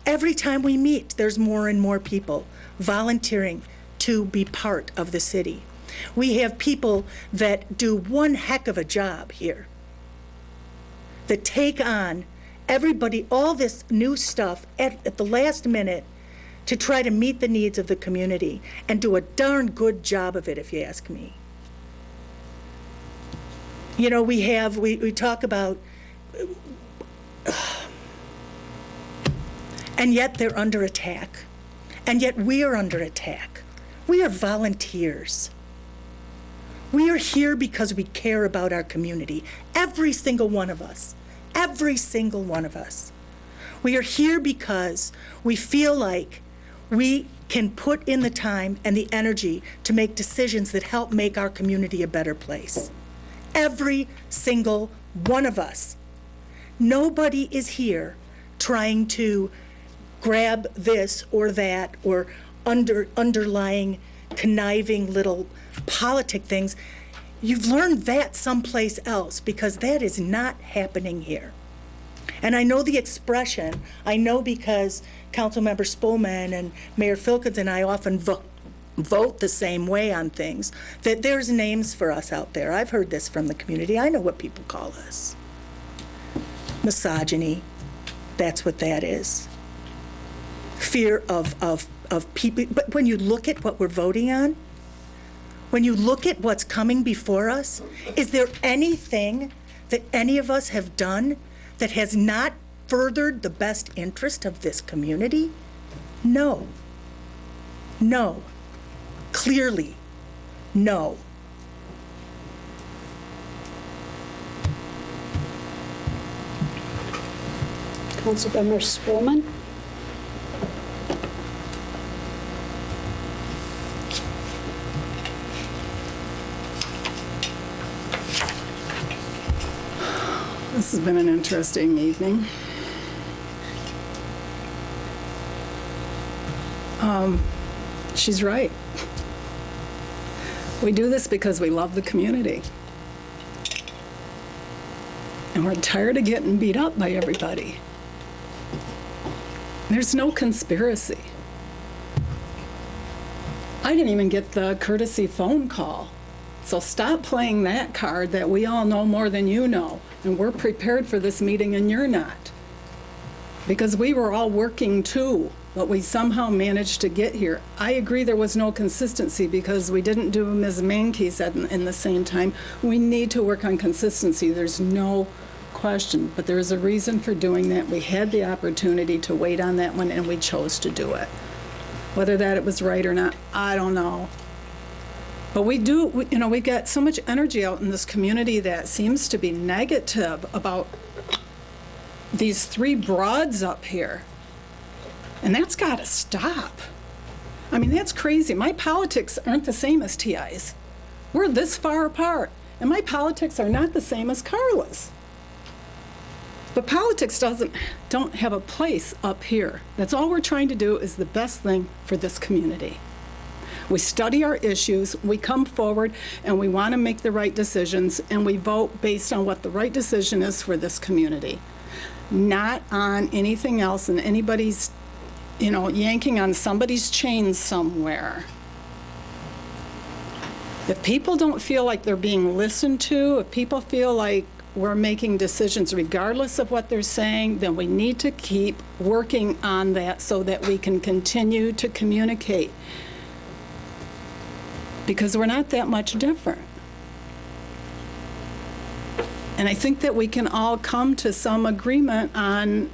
Every time we meet, there's more and more people volunteering to be part of the city. We have people that do one heck of a job here, that take on everybody, all this new stuff at the last minute to try to meet the needs of the community and do a darn good job of it, if you ask me. You know, we talk about, and yet they're under attack, and yet we are under attack. We are volunteers. We are here because we care about our community. Every single one of us. Every single one of us. We are here because we feel like we can put in the time and the energy to make decisions that help make our community a better place. Every single one of us. Nobody is here trying to grab this or that or underlying conniving little politic things. You've learned that someplace else because that is not happening here. And I know the expression, I know because Councilmember Spolman and Mayor Filkins and I often vote the same way on things, that there's names for us out there. I've heard this from the community. I know what people call us. Misogyny, that's what that is. Fear of people, but when you look at what we're voting on, when you look at what's coming before us, is there anything that any of us have done that has not furthered the best interest of this community? No. No. Clearly, no. Councilmember Spolman? This has been an interesting evening. She's right. We do this because we love the community. And we're tired of getting beat up by everybody. There's no conspiracy. I didn't even get the courtesy phone call So stop playing that card that we all know more than you know, and we're prepared for this meeting and you're not. Because we were all working too, but we somehow managed to get here. I agree there was no consistency because we didn't do Ms. Mankey's in the same time. We need to work on consistency, there's no question, but there's a reason for doing that. We had the opportunity to wait on that one and we chose to do it. Whether that it was right or not, I don't know. But we've got so much energy out in this community that seems to be negative about these three broads up here. And that's got to stop. I mean, that's crazy. My politics aren't the same as TI's. We're this far apart. And my politics are not the same as Carla's. But politics don't have a place up here. That's all we're trying to do is the best thing for this community. We study our issues, we come forward, and we want to make the right decisions, and we vote based on what the right decision is for this community. Not on anything else and anybody's, yanking on somebody's chain somewhere. If people don't feel like they're being listened to, if people feel like we're making decisions regardless of what they're saying, then we need to keep working on that so that we can continue to communicate. Because we're not that much different. And I think that we can all come to some agreement on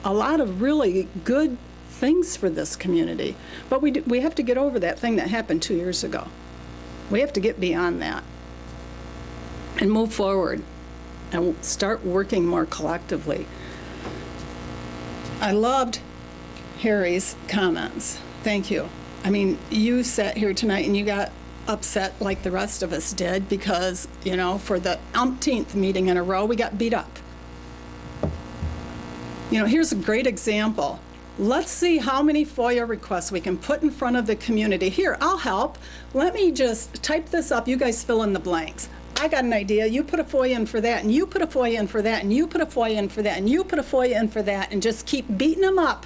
a lot of really good things for this community. But we have to get over that thing that happened 2 years ago. We have to get beyond that and move forward and start working more collectively. I loved Harry's comments. Thank you. I mean, you sat here tonight and you got upset like the rest of us did because, for the umpteenth meeting in a row, we got beat up. Here's a great example. Let's see how many FOIA requests we can put in front of the community. Here, I'll help. Let me just type this up. You guys fill in the blanks. I got an idea. You put a FOIA in for that, and you put a FOIA in for that, and you put a FOIA in for that, and you put a FOIA in for that, and just keep beating them up.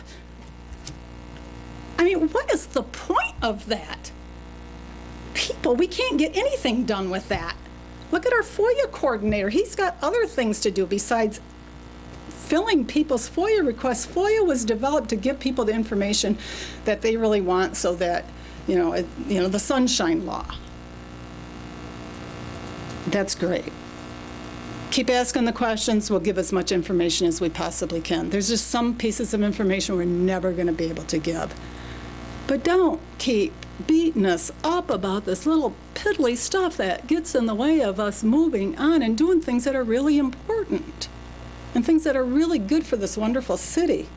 I mean, what is the point of that? People, we can't get anything done with that. Look at our FOIA coordinator. He's got other things to do besides filling people's FOIA requests. FOIA was developed to give people the information that they really want so that, the Sunshine Law. That's great. Keep asking the questions. We'll give as much information as we possibly can. There's just some pieces of information we're never going to be able to give. But don't keep beating us up about this little piddly stuff that gets in the way of us moving on and doing things that are really important and things that are really good for this wonderful city.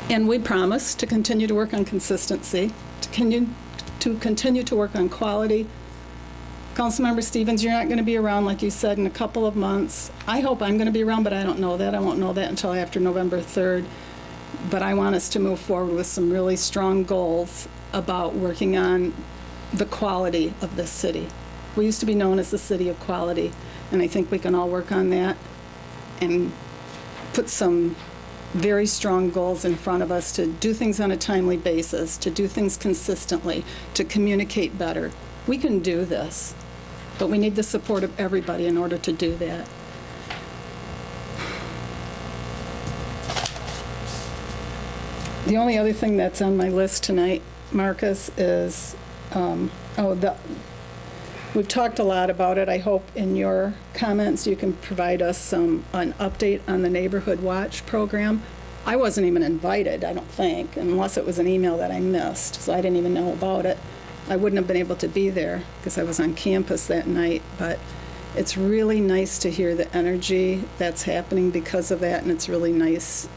And we promise to continue to work on consistency, to continue to work on quality. Councilmember Stevens, you're not going to be around, like you said, in a couple of months. I hope I'm going to be around, but I don't know that. I won't know that until after November 3rd. But I want us to move forward with some really strong goals about working on the quality of this city. We used to be known as the city of quality, and I think we can all work on that and put some very strong goals in front of us to do things on a timely basis, to do things consistently, to communicate better. We can do this, but we need the support of everybody in order to do that. The only other thing that's on my list tonight, Marcus, is, we've talked a lot about it. I hope in your comments you can provide us an update on the Neighborhood Watch program. I wasn't even invited, I don't think, unless it was an email that I missed, so I didn't even know about it. I wouldn't have been able to be there because I was on campus that night, but it's really nice to hear the energy that's happening because of that, and it's really nice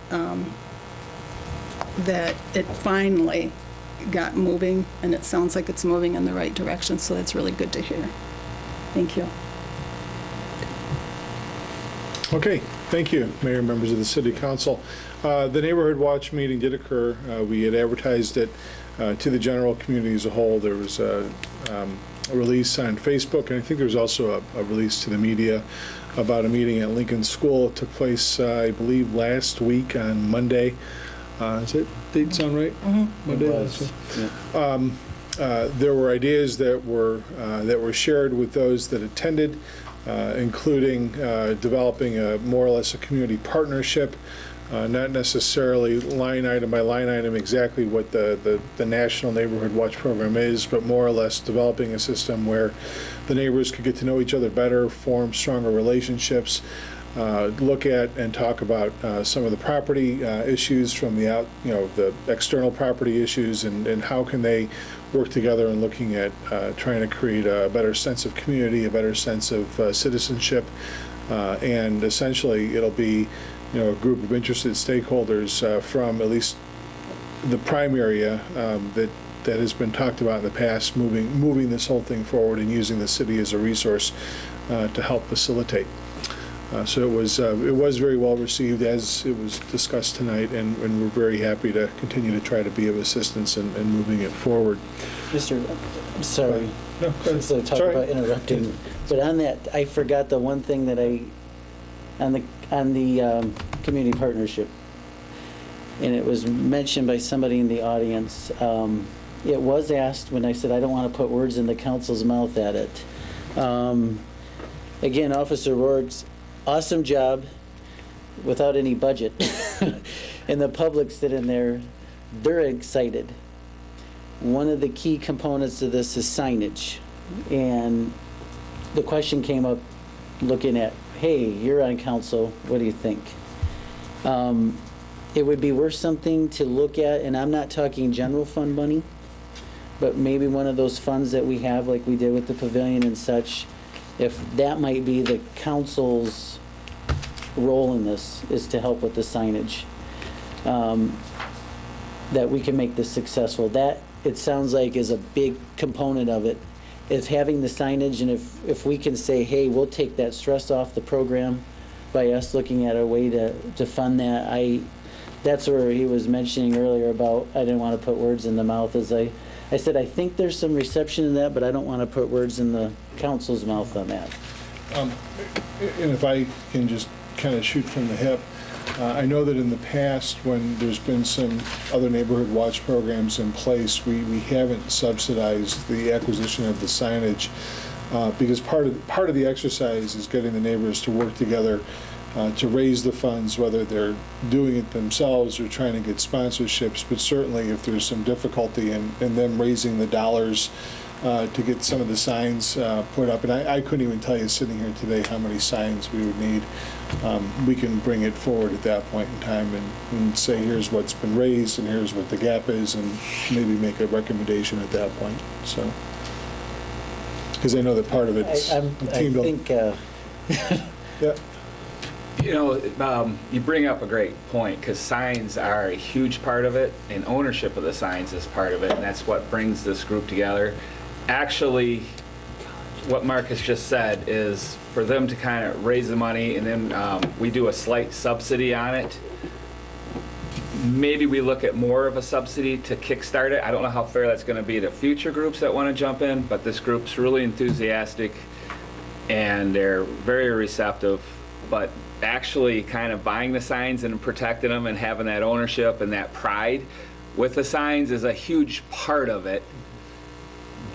that it finally got moving, and it sounds like it's moving in the right direction, so that's really good to hear. Thank you. Okay, thank you, Mayor and members of the City Council. The Neighborhood Watch meeting did occur. We had advertised it to the general community as a whole. There was a release on Facebook, and I think there was also a release to the media about a meeting at Lincoln School. It took place, I believe, last week on Monday. Does that date sound right? Monday? was, There were ideas that were shared with those that attended, including developing more or less a community partnership, not necessarily line item by line item exactly what the National Neighborhood Watch Program is, but more or less developing a system where the neighbors could get to know each other better, form stronger relationships, look at and talk about some of the property issues from the external property issues, and how can they work together in looking at trying to create a better sense of community, a better sense of citizenship, and essentially it'll be a group of interested stakeholders from at least the prime area that has been talked about in the past, moving this whole thing forward and using the city as a resource to help facilitate. So it was very well received as it was discussed tonight, and we're very happy to continue to try to be of assistance in moving it forward. I'm sorry. No, go ahead. So talk about interrupting, but on that, I forgot the one thing that on the community partnership, and it was mentioned by somebody in the audience. It was asked when I said I don't want to put words in the council's mouth at it. Again, Officer Rourke's awesome job without any budget. And the public sitting there, they're excited. One of the key components of this is signage. And the question came up looking at, hey, you're on council, what do you think? It would be worth something to look at, and I'm not talking general fund money, but maybe one of those funds that we have, like we did with the pavilion and such, if that might be the council's role in this, is to help with the signage, that we can make this successful. That, it sounds like, is a big component of it, is having the signage, and if we can say, hey, we'll take that stress off the program by us looking at a way to fund that. That's where he was mentioning earlier about, I didn't want to put words in the mouth, as I said, I think there's some reception in that, but I don't want to put words in the council's mouth on that. And if I can just kind of shoot from the hip, I know that in the past, when there's been some other neighborhood watch programs in place, we haven't subsidized the acquisition of the signage, because part of the exercise is getting the neighbors to work together to raise the funds, whether they're doing it themselves or trying to get sponsorships. But certainly if there's some difficulty in them raising the dollars to get some of the signs put up, and I couldn't even tell you sitting here today how many signs we would need. We can bring it forward at that point in time and say, here's what's been raised and here's what the gap is, and maybe make a recommendation at that point. So, because I know that part of it's teamed up. Yeah. You know, you bring up a great point, because signs are a huge part of it, and ownership of the signs is part of it, and that's what brings this group together. Actually, what Marcus just said is for them to kind of raise the money, and then we do a slight subsidy on it. Maybe we look at more of a subsidy to kickstart it. I don't know how fair that's going to be to future groups that want to jump in, but this group's really enthusiastic, and they're very receptive. But actually kind of buying the signs and protecting them and having that ownership and that pride with the signs is a huge part of it.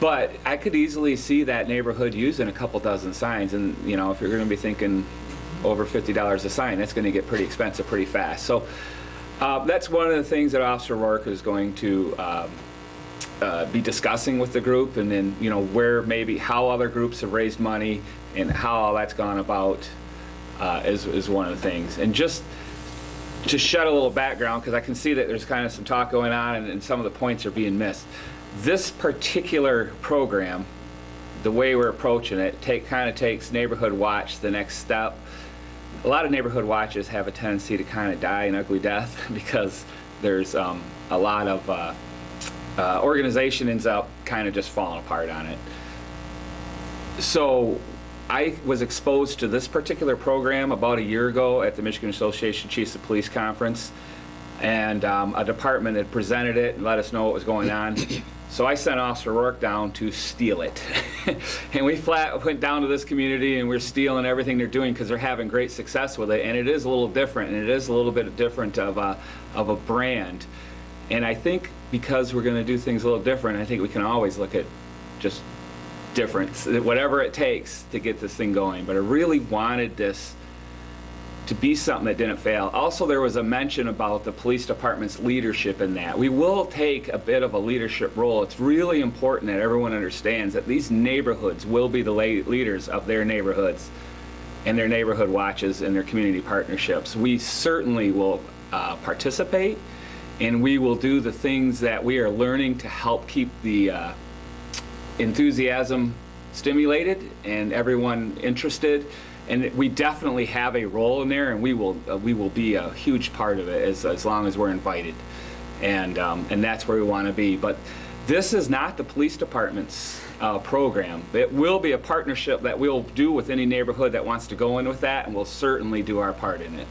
But I could easily see that neighborhood using a couple dozen signs, and if you're going to be thinking over $50 a sign, that's going to get pretty expensive pretty fast. So that's one of the things that Officer Rourke is going to be discussing with the group, and then where maybe how other groups have raised money and how all that's gone about. Is one of the things. And just to shed a little background, because I can see that there's kind of some talk going on and some of the points are being missed. This particular program, the way we're approaching it, kind of takes Neighborhood Watch the next step. A lot of Neighborhood Watches have a tendency to kind of die an ugly death because there's a lot of organization ends up kind of just falling apart on it. So I was exposed to this particular program about a year ago at the Michigan Association of Chiefs of Police Conference, and a department had presented it and let us know what was going on. So I sent Officer Rourke down to steal it. And we flat went down to this community and we're stealing everything they're doing because they're having great success with it. And it is a little different, and it is a little bit different of a brand. And I think because we're going to do things a little different, I think we can always look at just different, whatever it takes to get this thing going. But I really wanted this to be something that didn't fail. Also, there was a mention about the police department's leadership in that. We will take a bit of a leadership role. It's really important that everyone understands that these neighborhoods will be the leaders of their neighborhoods and their neighborhood watches and their community partnerships. We certainly will participate, and we will do the things that we are learning to help keep the enthusiasm stimulated and everyone interested. And we definitely have a role in there, and we will be a huge part of it as long as we're invited, and that's where we want to be. But this is not the police department's program. It will be a partnership that we'll do with any neighborhood that wants to go in with that, and we'll certainly do our part in it.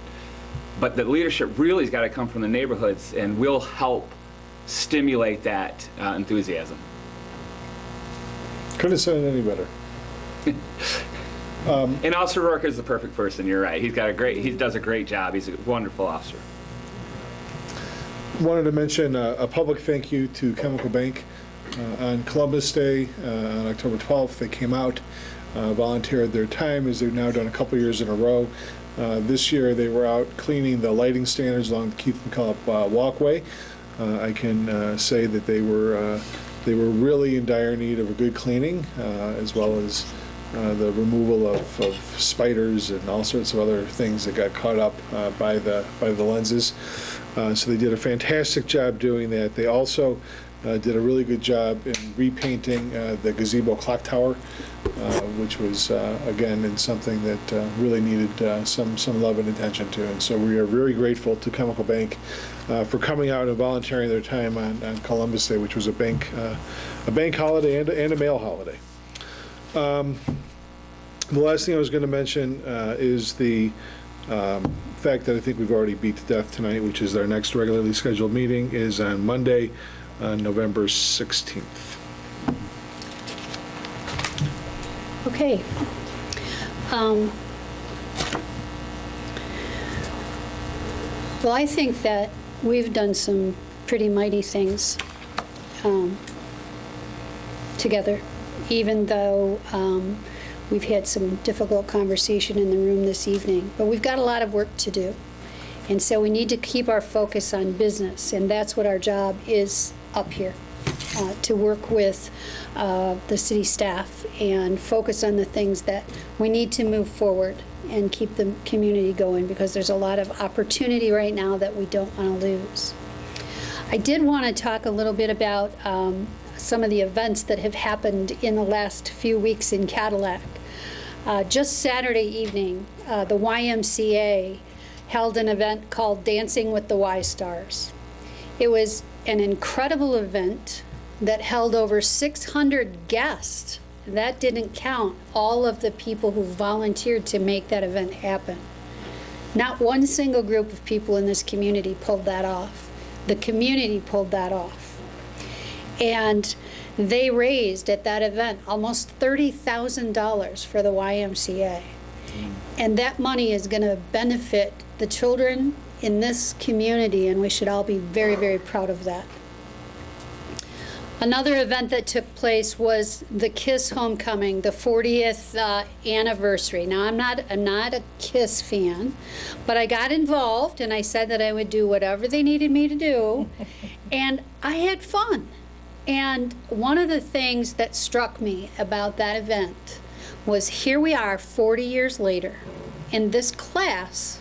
But the leadership really has got to come from the neighborhoods, and we'll help stimulate that enthusiasm. Couldn't have said it any better. And Officer Rourke is the perfect person. You're right. He does a great job. He's a wonderful officer. Wanted to mention a public thank you to Chemical Bank. On Columbus Day, on October 12th, they came out, volunteered their time, as they've now done a couple years in a row. This year they were out cleaning the lighting standards along the Keith McCullough walkway. I can say that they were really in dire need of a good cleaning, as well as the removal of spiders and all sorts of other things that got caught up by the lenses. So they did a fantastic job doing that. They also did a really good job in repainting the gazebo clock tower, which was, again, in something that really needed some love and attention to. And so we are very grateful to Chemical Bank for coming out and volunteering their time on Columbus Day, which was a bank holiday and a mail holiday. The last thing I was going to mention is the fact that I think we've already beat to death tonight, which is our next regularly scheduled meeting is on Monday, November 16th. Okay. Well, I think that we've done some pretty mighty things together, even though we've had some difficult conversation in the room this evening. But we've got a lot of work to do. And so we need to keep our focus on business, and that's what our job is up here, to work with the city staff and focus on the things that we need to move forward and keep the community going, because there's a lot of opportunity right now that we don't want to lose. I did want to talk a little bit about some of the events that have happened in the last few weeks in Cadillac. Just Saturday evening, the YMCA held an event called Dancing with the Y-Stars. It was an incredible event that held over 600 guests. That didn't count all of the people who volunteered to make that event happen. Not one single group of people in this community pulled that off. The community pulled that off. And they raised at that event almost $30,000 for the YMCA. And that money is going to benefit the children in this community, and we should all be very, very proud of that. Another event that took place was the KISS Homecoming, the 40th anniversary. Now, I'm not a KISS fan, but I got involved, and I said that I would do whatever they needed me to do, and I had fun. And one of the things that struck me about that event was, here we are 40 years later, in this class,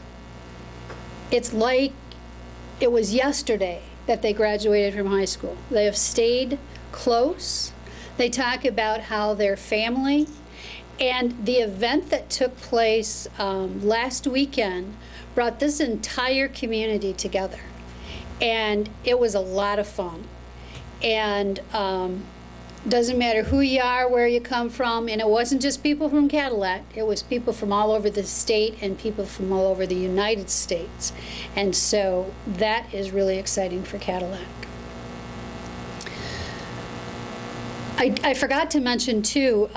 it's like it was yesterday that they graduated from high school. They have stayed close. They talk about how their family, and the event that took place last weekend brought this entire community together. And it was a lot of fun. And doesn't matter who you are, where you come from, and it wasn't just people from Cadillac, it was people from all over the state and people from all over the United States. And so that is really exciting for Cadillac. I forgot to mention too,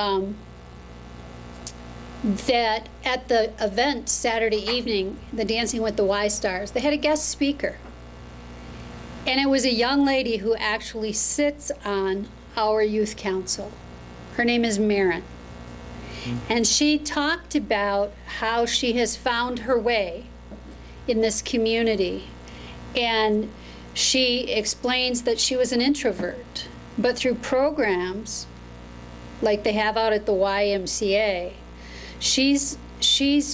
that at the event Saturday evening, the Dancing with the Y Stars, they had a guest speaker. And it was a young lady who actually sits on our youth council. Her name is Marin. And she talked about how she has found her way in this community. And she explains that she was an introvert, but through programs like they have out at the YMCA, she's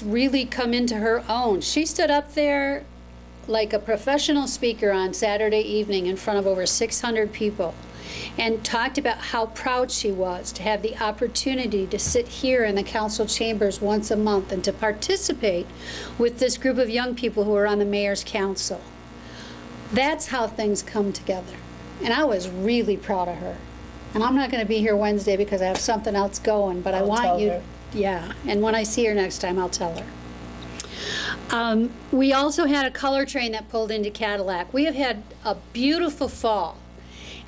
really come into her own. She stood up there like a professional speaker on Saturday evening in front of over 600 people and talked about how proud she was to have the opportunity to sit here in the council chambers once a month and to participate with this group of young people who are on the mayor's council. That's how things come together. And I was really proud of her. And I'm not going to be here Wednesday because I have something else going, but I want you. Yeah, and when I see her next time, I'll tell her. We also had a color train that pulled into Cadillac. We have had a beautiful fall.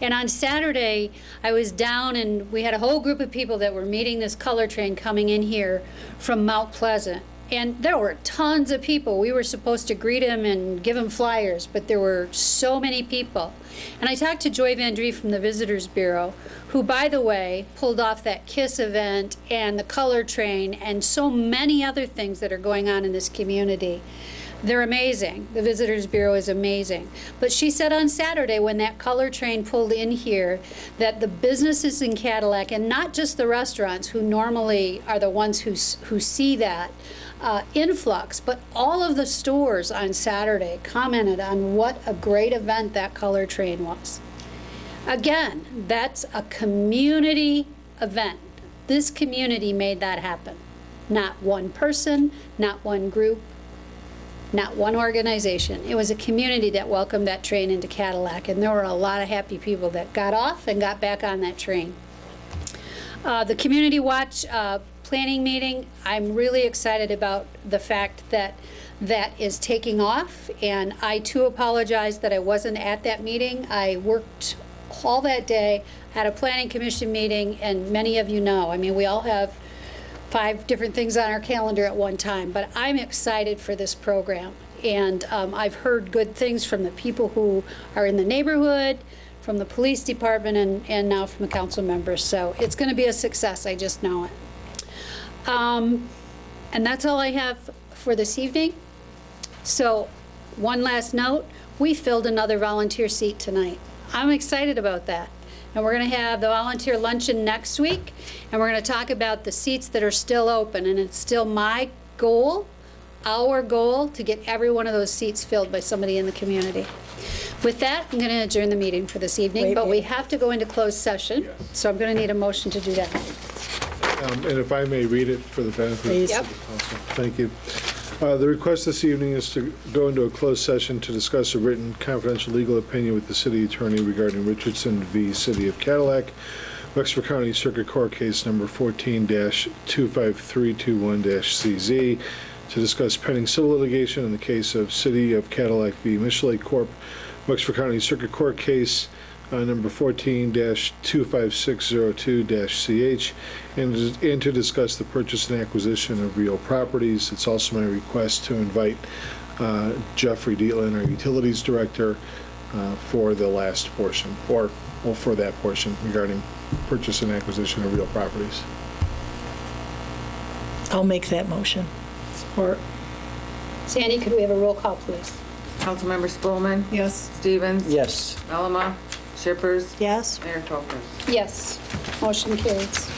And on Saturday, I was down and we had a whole group of people that were meeting this color train coming in here from Mount Pleasant. And there were tons of people. We were supposed to greet him and give him flyers, but there were so many people. And I talked to Joy Van Drie from the Visitors Bureau, who, by the way, pulled off that KISS event and the color train and so many other things that are going on in this community. They're amazing. The Visitors Bureau is amazing. But she said on Saturday when that color train pulled in here that the businesses in Cadillac, and not just the restaurants who normally are the ones who see that influx, but all of the stores on Saturday commented on what a great event that color train was. Again, that's a community event. This community made that happen. Not one person, not one group, not one organization. It was a community that welcomed that train into Cadillac, and there were a lot of happy people that got off and got back on that train. The Community Watch planning meeting, I'm really excited about the fact that that is taking off, and I too apologize that I wasn't at that meeting. I worked all that day, had a planning commission meeting, and many of you know, I mean, we all have 5 different things on our calendar at one time, but I'm excited for this program. And I've heard good things from the people who are in the neighborhood, from the police department, and now from the council members. So it's going to be a success, I just know it. And that's all I have for this evening. So one last note, we filled another volunteer seat tonight. I'm excited about that. And we're going to have the volunteer luncheon next week, and we're going to talk about the seats that are still open. And it's still my goal, our goal, to get every one of those seats filled by somebody in the community. With that, I'm going to adjourn the meeting for this evening, but we have to go into closed session, so I'm going to need a motion to do that. And if I may read it for the benefit of the council. Thank you. The request this evening is to go into a closed session to discuss a written confidential legal opinion with the city attorney regarding Richardson v. City of Cadillac, Wexford County Circuit Court Case Number 14-25321-CZ, to discuss pending civil litigation in the case of City of Cadillac v. Michelet Corp., Wexford County Circuit Court Case number 14-25602-CH, and to discuss the purchase and acquisition of real properties. It's also my request to invite Jeffrey Dietland, our Utilities Director, for the last portion, or for that portion regarding purchase and acquisition of real properties. I'll make that motion. Support. Sandy, could we have a roll call, please? Councilmember Spolman? Yes. Stevens? Yes. Melama? Shippers? Yes. Mayor Folkers? Yes. Motion carries.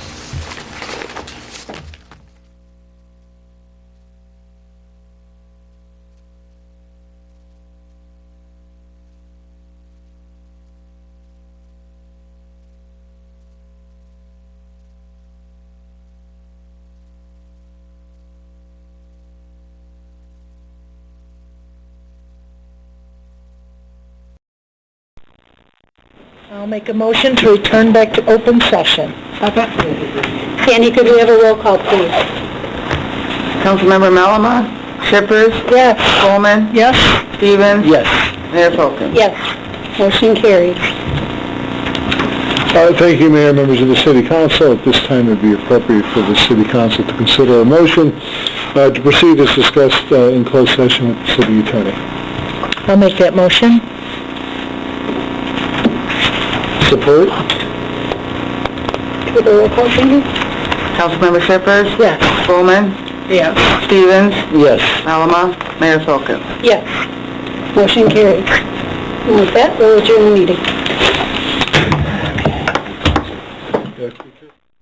I'll make a motion to return back to open session. Sandy, could we have a roll call, please? Councilmember Melama? Shippers? Yes. Spolman? Yes. Stevens? Yes. Mayor Folkers? Yes. Motion carries. Thank you, Mayor, members of the City Council. At this time, it would be appropriate for the City Council to consider a motion to proceed as discussed in closed session with the City Attorney. I'll make that motion. Support? With a roll call, Cindy? Councilmember Shippers? Yes. Bowman? Yeah. Stevens? Yes. Alama? Mayor Folkins? Yes. Motion carried. And with that, we'll adjourn the meeting.